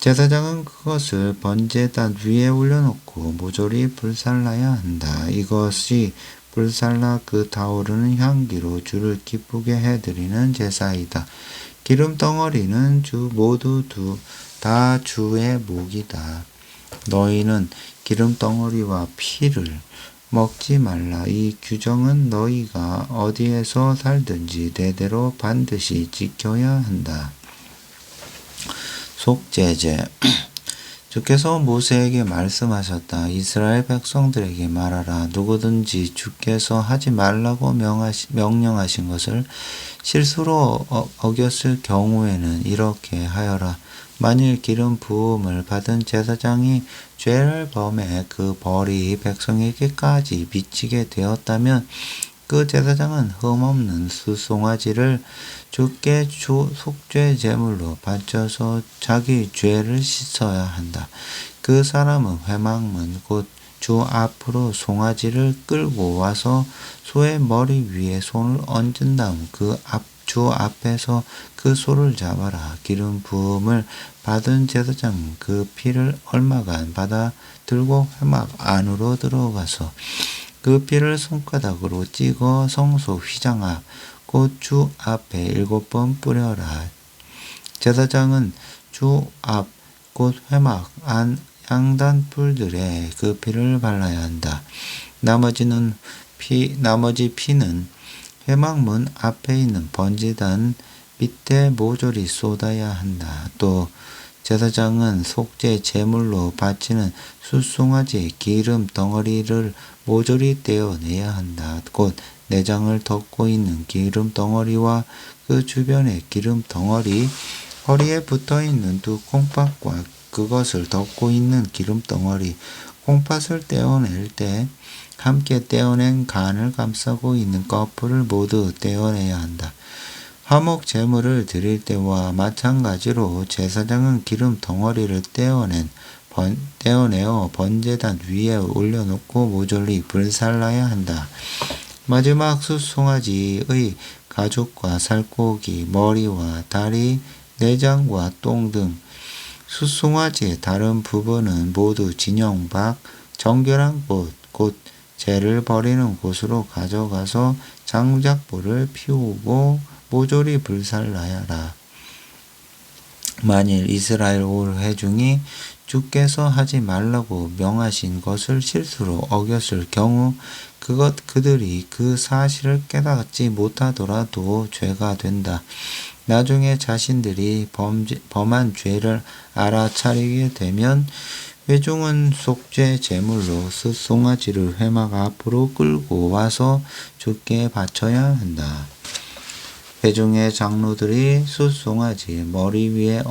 제사장은 그것을 번제단 위에 올려놓고 모조리 불살라야 한다. 이것이 불살라 그 타오르는 향기로 주를 기쁘게 해드리는 제사이다. 기름 덩어리는 모두 다 주의 목이다. 너희는 기름 덩어리와 피를 먹지 말라. 이 규정은 너희가 어디에서 살든지 대대로 반드시 지켜야 한다. 속죄제. 주께서 모세에게 말씀하셨다. 이스라엘 백성들에게 말하라. 누구든지 주께서 하지 말라고 명령하신 것을 실수로 어겼을 경우에는 이렇게 하여라. 만일 기름 부음을 받은 제사장이 죄를 범해 그 벌이 백성에게까지 미치게 되었다면 그 제사장은 흠없는 수송아지를 주께 속죄 제물로 바쳐서 자기 죄를 씻어야 한다. 그 사람은 회막문 곧 주 앞으로 송아지를 끌고 와서 소의 머리 위에 손을 얹은 다음 주 앞에서 그 소를 잡아라. 기름 부음을 받은 제사장은 그 피를 얼마간 받아 들고 회막 안으로 들어가서 그 피를 손가락으로 찍어 성소 휘장 앞 곧 주 앞에 7번 뿌려라. 제사장은 주 앞 곧 회막 안 양단 뿔들에 그 피를 발라야 한다. 나머지 피는 회막문 앞에 있는 번제단 밑에 모조리 쏟아야 한다. 또 제사장은 속죄 제물로 바치는 숫송아지의 기름 덩어리를 모조리 떼어내야 한다. 곧 내장을 덮고 있는 기름 덩어리와 그 주변의 기름 덩어리, 허리에 붙어있는 두 콩팥과 그것을 덮고 있는 기름 덩어리, 콩팥을 떼어낼 때 함께 떼어낸 간을 감싸고 있는 꺼풀을 모두 떼어내야 한다. 화목 제물을 드릴 때와 마찬가지로 제사장은 기름 덩어리를 떼어내어 번제단 위에 올려놓고 모조리 불살라야 한다. 마지막 숫송아지의 가죽과 살코기, 머리와 다리, 내장과 똥 등 숫송아지의 다른 부분은 모두 진영 밖 정결한 곳, 곧 죄를 버리는 곳으로 가져가서 장작불을 피우고 모조리 불살라야라. 만일 이스라엘 올 회중이 주께서 하지 말라고 명하신 것을 실수로 어겼을 경우 그들이 그 사실을 깨닫지 못하더라도 죄가 된다. 나중에 자신들이 범한 죄를 알아차리게 되면 회중은 속죄 제물로 숫송아지를 회막 앞으로 끌고 와서 주께 바쳐야 한다. 회중의 장로들이 숫송아지 머리 위에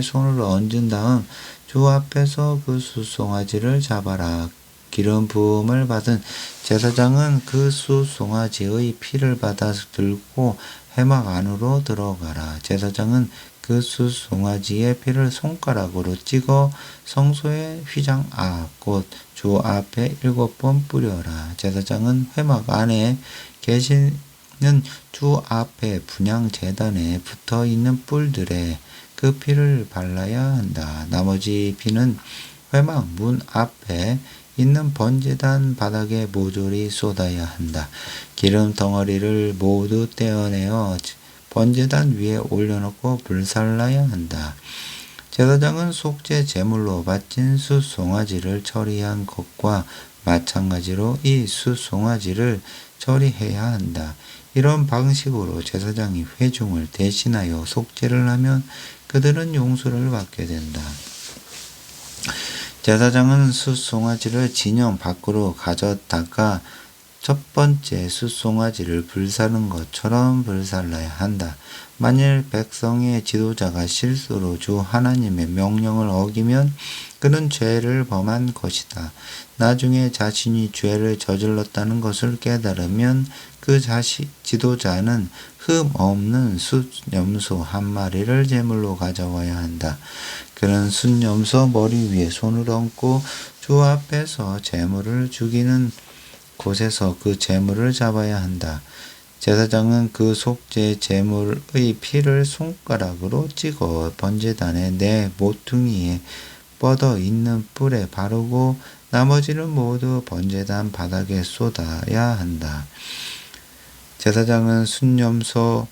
손을 얹은 다음 주 앞에서 그 숫송아지를 잡아라. 기름 부음을 받은 제사장은 그 숫송아지의 피를 받아 들고 회막 안으로 들어가라. 제사장은 그 숫송아지의 피를 손가락으로 찍어 성소의 휘장 앞 곧 주 앞에 7번 뿌려라. 제사장은 회막 안에 계시는 주 앞에 분향 제단에 붙어 있는 뿔들에 그 피를 발라야 한다. 나머지 피는 회막 문 앞에 있는 번제단 바닥에 모조리 쏟아야 한다. 기름 덩어리를 모두 떼어내어 번제단 위에 올려놓고 불살라야 한다. 제사장은 속죄 제물로 바친 숫송아지를 처리한 것과 마찬가지로 이 숫송아지를 처리해야 한다. 이런 방식으로 제사장이 회중을 대신하여 속죄를 하면 그들은 용서를 받게 된다. 제사장은 숫송아지를 진영 밖으로 가져다가 첫 번째 숫송아지를 불사는 것처럼 불살라야 한다. 만일 백성의 지도자가 실수로 주 하나님의 명령을 어기면 그는 죄를 범한 것이다. 나중에 자신이 죄를 저질렀다는 것을 깨달으면 그 지도자는 흠 없는 숫염소 한 마리를 제물로 가져와야 한다. 그는 숫염소 머리 위에 손을 얹고 주 앞에서 제물을 죽이는 곳에서 그 제물을 잡아야 한다. 제사장은 그 속죄 제물의 피를 손가락으로 찍어 번제단의 네 모퉁이에 뻗어 있는 뿔에 바르고 나머지는 모두 번제단 바닥에 쏟아야 한다. 제사장은 순념소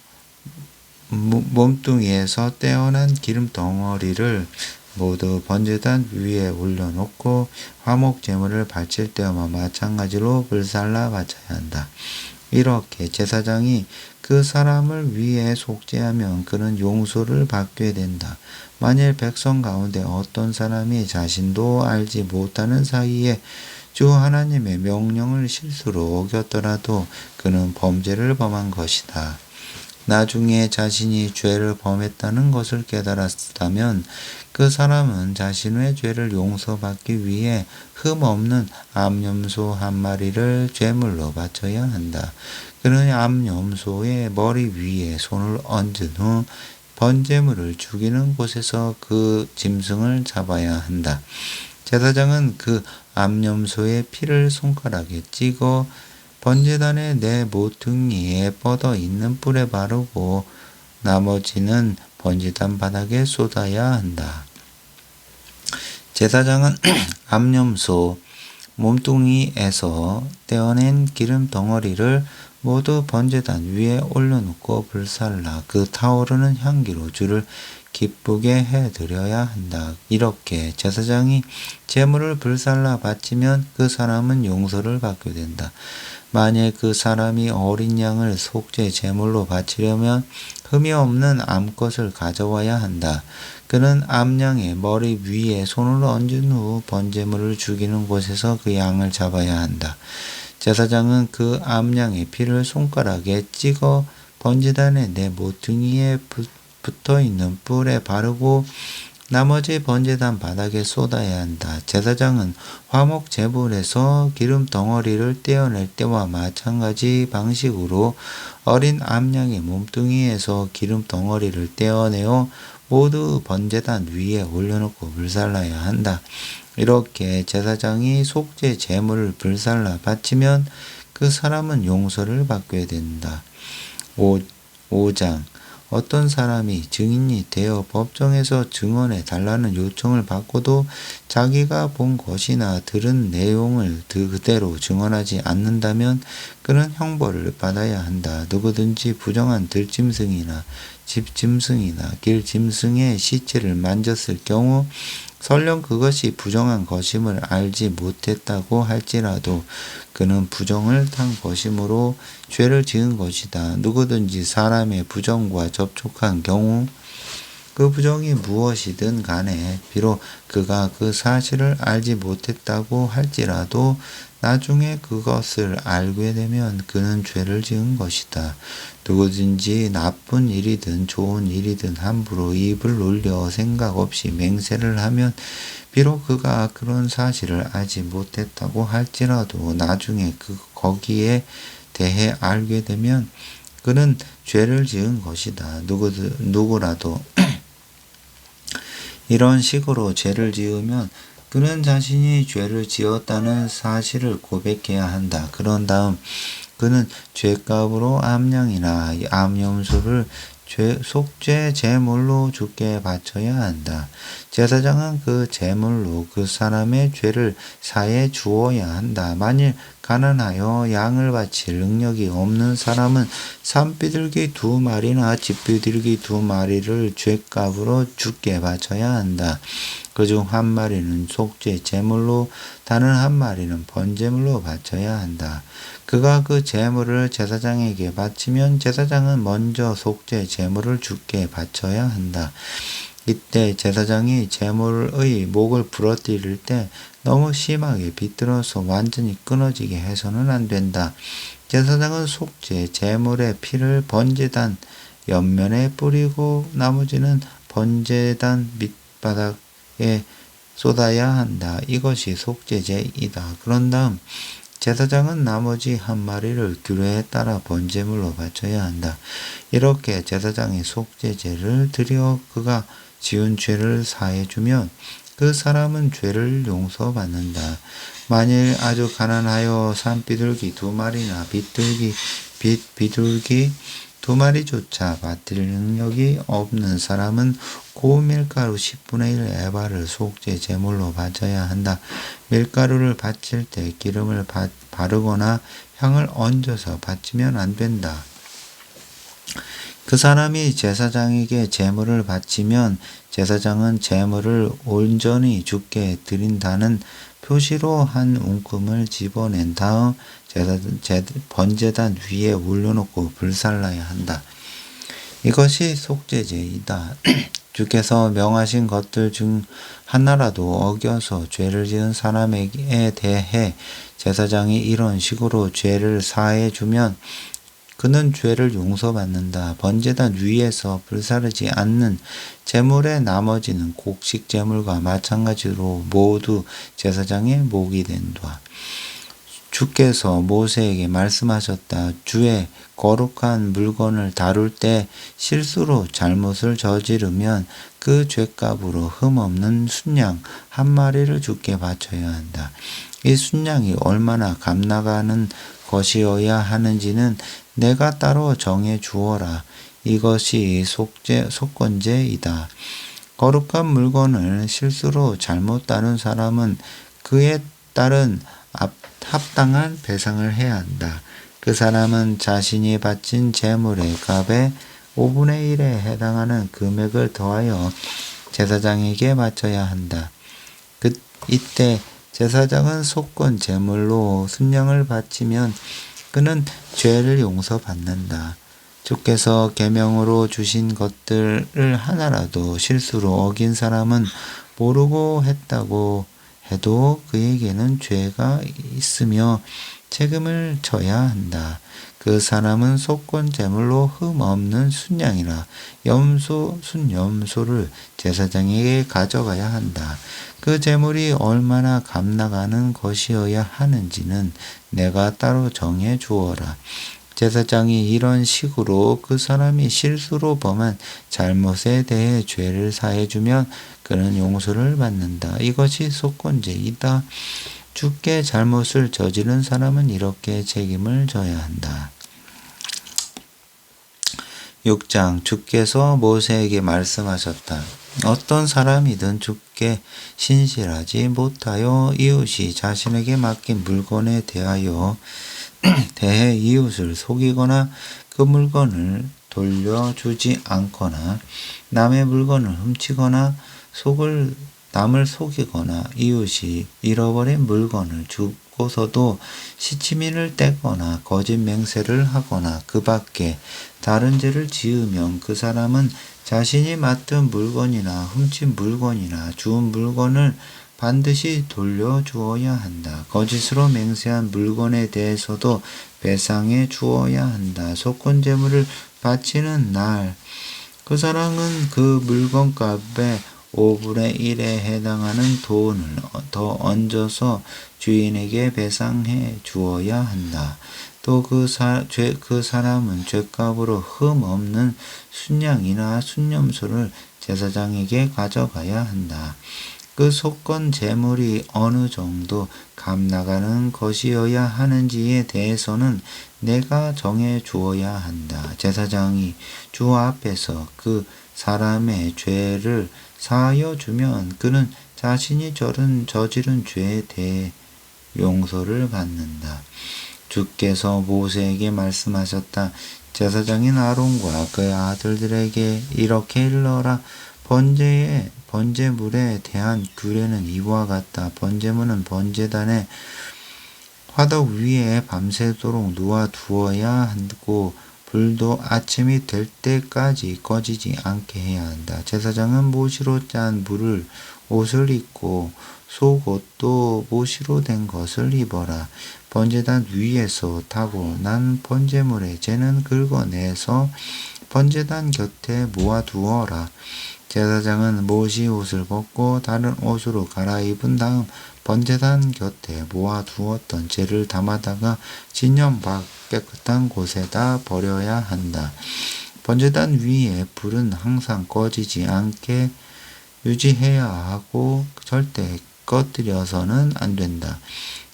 몸뚱이에서 떼어난 기름 덩어리를 모두 번제단 위에 올려놓고 화목 제물을 바칠 때와 마찬가지로 불살라 바쳐야 한다. 이렇게 제사장이 그 사람을 위해 속죄하면 그는 용서를 받게 된다. 만일 백성 가운데 어떤 사람이 자신도 알지 못하는 사이에 주 하나님의 명령을 실수로 어겼더라도 그는 범죄를 범한 것이다. 나중에 자신이 죄를 범했다는 것을 깨달았다면 그 사람은 자신의 죄를 용서받기 위해 흠없는 암염소 한 마리를 제물로 바쳐야 한다. 그는 암염소의 머리 위에 손을 얹은 후 번제물을 죽이는 곳에서 그 짐승을 잡아야 한다. 제사장은 그 암염소의 피를 손가락에 찍어 번제단의 내 모퉁이에 뻗어 있는 뿔에 바르고 나머지는 번제단 바닥에 쏟아야 한다. 제사장은 암염소 몸뚱이에서 떼어낸 기름 덩어리를 모두 번제단 위에 올려놓고 불살라 그 타오르는 향기로 주를 기쁘게 해드려야 한다. 이렇게 제사장이 제물을 불살라 바치면 그 사람은 용서를 받게 된다. 만일 그 사람이 어린 양을 속죄 제물로 바치려면 흠이 없는 암것을 가져와야 한다. 그는 암양의 머리 위에 손을 얹은 후 번제물을 죽이는 곳에서 그 양을 잡아야 한다. 제사장은 그 암양의 피를 손가락에 찍어 번제단의 내 모퉁이에 붙어있는 뿔에 바르고 나머지 번제단 바닥에 쏟아야 한다. 제사장은 화목 제물에서 기름 덩어리를 떼어낼 때와 마찬가지 방식으로 어린 암양의 몸뚱이에서 기름 덩어리를 떼어내어 모두 번제단 위에 올려놓고 불살라야 한다. 이렇게 제사장이 속죄 제물을 불살라 바치면 그 사람은 용서를 받게 된다. 5장 어떤 사람이 증인이 되어 법정에서 증언해 달라는 요청을 받고도 자기가 본 것이나 들은 내용을 그대로 증언하지 않는다면 그는 형벌을 받아야 한다. 누구든지 부정한 들짐승이나 집짐승이나 길짐승의 시체를 만졌을 경우 설령 그것이 부정한 것임을 알지 못했다고 할지라도 그는 부정을 탄 것이므로 죄를 지은 것이다. 누구든지 사람의 부정과 접촉한 경우 그 부정이 무엇이든 간에 비록 그가 그 사실을 알지 못했다고 할지라도 나중에 그것을 알게 되면 그는 죄를 지은 것이다. 누구든지 나쁜 일이든 좋은 일이든 함부로 입을 올려 생각 없이 맹세를 하면 비록 그가 그런 사실을 알지 못했다고 할지라도 나중에 거기에 대해 알게 되면 그는 죄를 지은 것이다. 누구라도 이런 식으로 죄를 지으면 그는 자신이 죄를 지었다는 사실을 고백해야 한다. 그런 다음 그는 죄값으로 암양이나 암염소를 속죄 제물로 주께 바쳐야 한다. 제사장은 그 제물로 그 사람의 죄를 사해 주어야 한다. 만일 가난하여 양을 바칠 능력이 없는 사람은 산비둘기 2마리나 집비둘기 2마리를 죄값으로 주께 바쳐야 한다. 그중 1마리는 속죄 제물로 다른 1마리는 번제물로 바쳐야 한다. 그가 그 제물을 제사장에게 바치면 제사장은 먼저 속죄 제물을 주께 바쳐야 한다. 이때 제사장이 제물의 목을 부러뜨릴 때 너무 심하게 비틀어서 완전히 끊어지게 해서는 안 된다. 제사장은 속죄 제물의 피를 번제단 옆면에 뿌리고 나머지는 번제단 밑바닥에 쏟아야 한다. 이것이 속죄제이다. 그런 다음 제사장은 나머지 1마리를 규례에 따라 번제물로 바쳐야 한다. 이렇게 제사장이 속죄제를 드려 그가 지은 죄를 사해주면 그 사람은 죄를 용서받는다. 만일 아주 가난하여 산비둘기 2마리나 비둘기 두 마리조차 받들 능력이 없는 사람은 고운 밀가루 10분의 1 에바를 속죄 제물로 바쳐야 한다. 밀가루를 바칠 때 기름을 바르거나 향을 얹어서 바치면 안 된다. 그 사람이 제사장에게 제물을 바치면 제사장은 제물을 온전히 주께 드린다는 표시로 한 움큼을 집어낸 다음 번제단 위에 올려놓고 불살라야 한다. 이것이 속죄제이다. 주께서 명하신 것들 중 하나라도 어겨서 죄를 지은 사람에 대해 제사장이 이런 식으로 죄를 사해 주면 그는 죄를 용서받는다. 번제단 위에서 불사르지 않는 제물의 나머지는 곡식 제물과 마찬가지로 모두 제사장의 몫이 된다. 주께서 모세에게 말씀하셨다. 주의 거룩한 물건을 다룰 때 실수로 잘못을 저지르면 그 죄값으로 흠없는 순양 한 마리를 주께 바쳐야 한다. 이 순양이 얼마나 값나가는 것이어야 하는지는 내가 따로 정해 주어라. 이것이 속건제이다. 거룩한 물건을 실수로 잘못 다룬 사람은 그에 따른 합당한 배상을 해야 한다. 그 사람은 자신이 바친 제물의 값의 5분의 1에 해당하는 금액을 더하여 제사장에게 바쳐야 한다. 이때 제사장은 속건 제물로 순양을 바치면 그는 죄를 용서받는다. 주께서 계명으로 주신 것들을 하나라도 실수로 어긴 사람은 모르고 했다고 해도 그에게는 죄가 있으며 책임을 져야 한다. 그 사람은 속건 제물로 흠없는 순양이나 순염소를 제사장에게 가져가야 한다. 그 제물이 얼마나 값나가는 것이어야 하는지는 내가 따로 정해 주어라. 제사장이 이런 식으로 그 사람이 실수로 범한 잘못에 대해 죄를 사해주면 그는 용서를 받는다. 이것이 속건제이다. 주께 잘못을 저지른 사람은 이렇게 책임을 져야 한다. 6장 주께서 모세에게 말씀하셨다. 어떤 사람이든 주께 신실하지 못하여 이웃이 자신에게 맡긴 물건에 대해 이웃을 속이거나 그 물건을 돌려주지 않거나 남의 물건을 훔치거나 남을 속이거나 이웃이 잃어버린 물건을 주고서도 시치미를 떼거나 거짓 맹세를 하거나 그 밖에 다른 죄를 지으면 그 사람은 자신이 맡은 물건이나 훔친 물건이나 주운 물건을 반드시 돌려주어야 한다. 거짓으로 맹세한 물건에 대해서도 배상해 주어야 한다. 속건제물을 바치는 날 그 사람은 그 물건값의 5분의 1에 해당하는 돈을 더 얹어서 주인에게 배상해 주어야 한다. 또 그 사람은 죄값으로 흠없는 순양이나 순염소를 제사장에게 가져가야 한다. 그 속건 제물이 어느 정도 값나가는 것이어야 하는지에 대해서는 내가 정해 주어야 한다. 제사장이 주 앞에서 그 사람의 죄를 사하여 주면 그는 자신이 저지른 죄에 대해 용서를 받는다. 주께서 모세에게 말씀하셨다. 제사장인 아론과 그의 아들들에게 이렇게 일러라. 번제물에 대한 규례는 이와 같다. 번제물은 번제단의 화덕 위에 밤새도록 놓아두어야 하고 불도 아침이 될 때까지 꺼지지 않게 해야 한다. 제사장은 모시로 짠 옷을 입고 속옷도 모시로 된 것을 입어라. 번제단 위에서 타고 난 번제물의 재는 긁어내서 번제단 곁에 모아두어라. 제사장은 모시 옷을 벗고 다른 옷으로 갈아입은 다음 번제단 곁에 모아두었던 재를 담아다가 진영 밖 깨끗한 곳에다 버려야 한다. 번제단 위에 불은 항상 꺼지지 않게 유지해야 하고 절대 꺼뜨려서는 안 된다.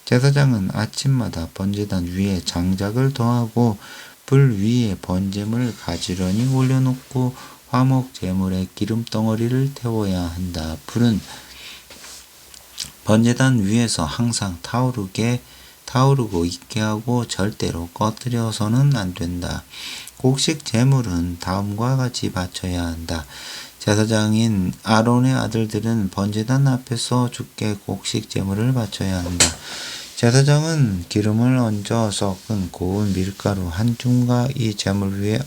제사장은 아침마다 번제단 위에 장작을 더하고 불 위에 번제물 가지런히 올려놓고 화목 제물에 기름덩어리를 태워야 한다. 불은 번제단 위에서 항상 타오르고 있게 하고 절대로 꺼뜨려서는 안 된다. 곡식 제물은 다음과 같이 바쳐야 한다. 제사장인 아론의 아들들은 번제단 앞에서 주께 곡식 제물을 바쳐야 한다. 제사장은 기름을 얹어 섞은 고운 밀가루 한 줌과 이 제물 위에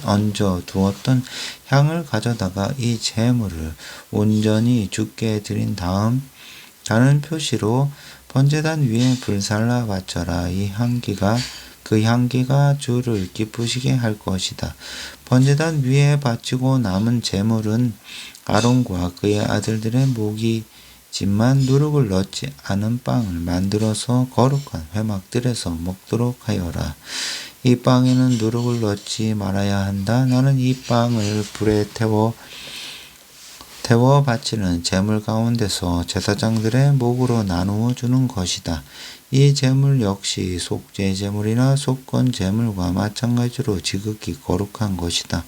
얹어 두었던 향을 가져다가 이 제물을 온전히 주께 드린 다음 다른 표시로 번제단 위에 불살라 바쳐라. 그 향기가 주를 기쁘시게 할 것이다. 번제단 위에 바치고 남은 제물은 아론과 그의 아들들의 목이지만 누룩을 넣지 않은 빵을 만들어서 거룩한 회막들에서 먹도록 하여라. 이 빵에는 누룩을 넣지 말아야 한다. 나는 이 빵을 불에 태워 바치는 제물 가운데서 제사장들의 목으로 나누어 주는 것이다. 이 제물 역시 속죄 제물이나 속건 제물과 마찬가지로 지극히 거룩한 것이다.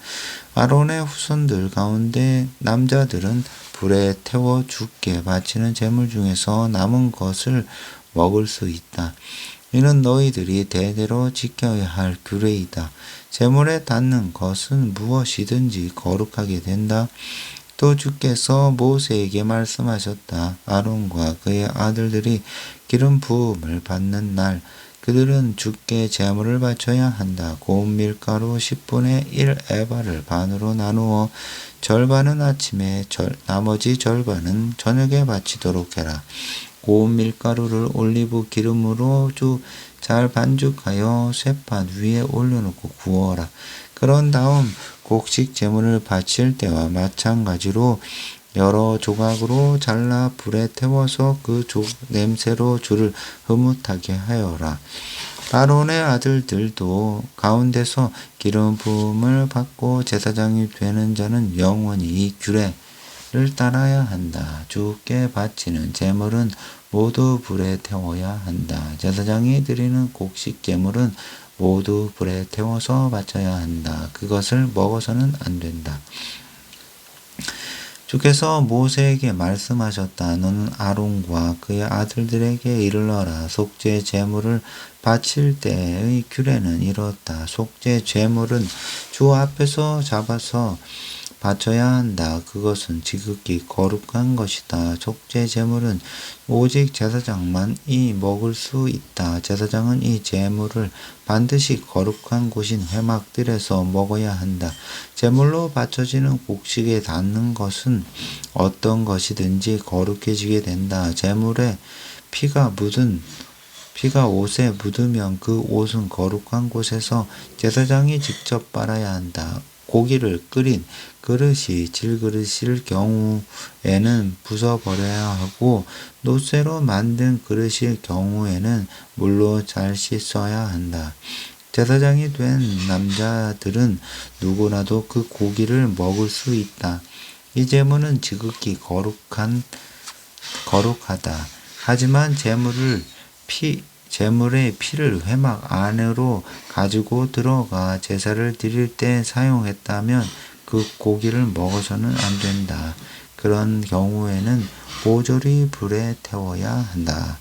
아론의 후손들 가운데 남자들은 불에 태워 주께 바치는 제물 중에서 남은 것을 먹을 수 있다. 이는 너희들이 대대로 지켜야 할 규례이다. 제물에 닿는 것은 무엇이든지 거룩하게 된다. 또 주께서 모세에게 말씀하셨다. 아론과 그의 아들들이 기름 부음을 받는 날 그들은 주께 제물을 바쳐야 한다. 고운 밀가루 10분의 1 에바를 반으로 나누어 절반은 아침에 나머지 절반은 저녁에 바치도록 해라. 고운 밀가루를 올리브 기름으로 잘 반죽하여 쇠판 위에 올려놓고 구워라. 그런 다음 곡식 제물을 바칠 때와 마찬가지로 여러 조각으로 잘라 불에 태워서 그 냄새로 주를 흐뭇하게 하여라. 아론의 아들들도 가운데서 기름 부음을 받고 제사장이 되는 자는 영원히 이 규례를 따라야 한다. 주께 바치는 제물은 모두 불에 태워야 한다. 제사장이 드리는 곡식 제물은 모두 불에 태워서 바쳐야 한다. 그것을 먹어서는 안 된다. 주께서 모세에게 말씀하셨다. 너는 아론과 그의 아들들에게 이르러라. 속죄 제물을 바칠 때의 규례는 이렇다. 속죄 제물은 주 앞에서 잡아서 바쳐야 한다. 그것은 지극히 거룩한 것이다. 속죄 제물은 오직 제사장만이 먹을 수 있다. 제사장은 이 제물을 반드시 거룩한 곳인 회막들에서 먹어야 한다. 제물로 바쳐지는 곡식에 닿는 것은 어떤 것이든지 거룩해지게 된다. 제물에 피가 옷에 묻으면 그 옷은 거룩한 곳에서 제사장이 직접 빨아야 한다. 고기를 끓인 그릇이 질그릇일 경우에는 부숴버려야 하고 노쇠로 만든 그릇일 경우에는 물로 잘 씻어야 한다. 제사장이 된 남자들은 누구나도 그 고기를 먹을 수 있다. 이 제물은 지극히 거룩하다. 하지만 제물의 피를 회막 안으로 가지고 들어가 제사를 드릴 때 사용했다면 그 고기를 먹어서는 안 된다. 그런 경우에는 모조리 불에 태워야 한다.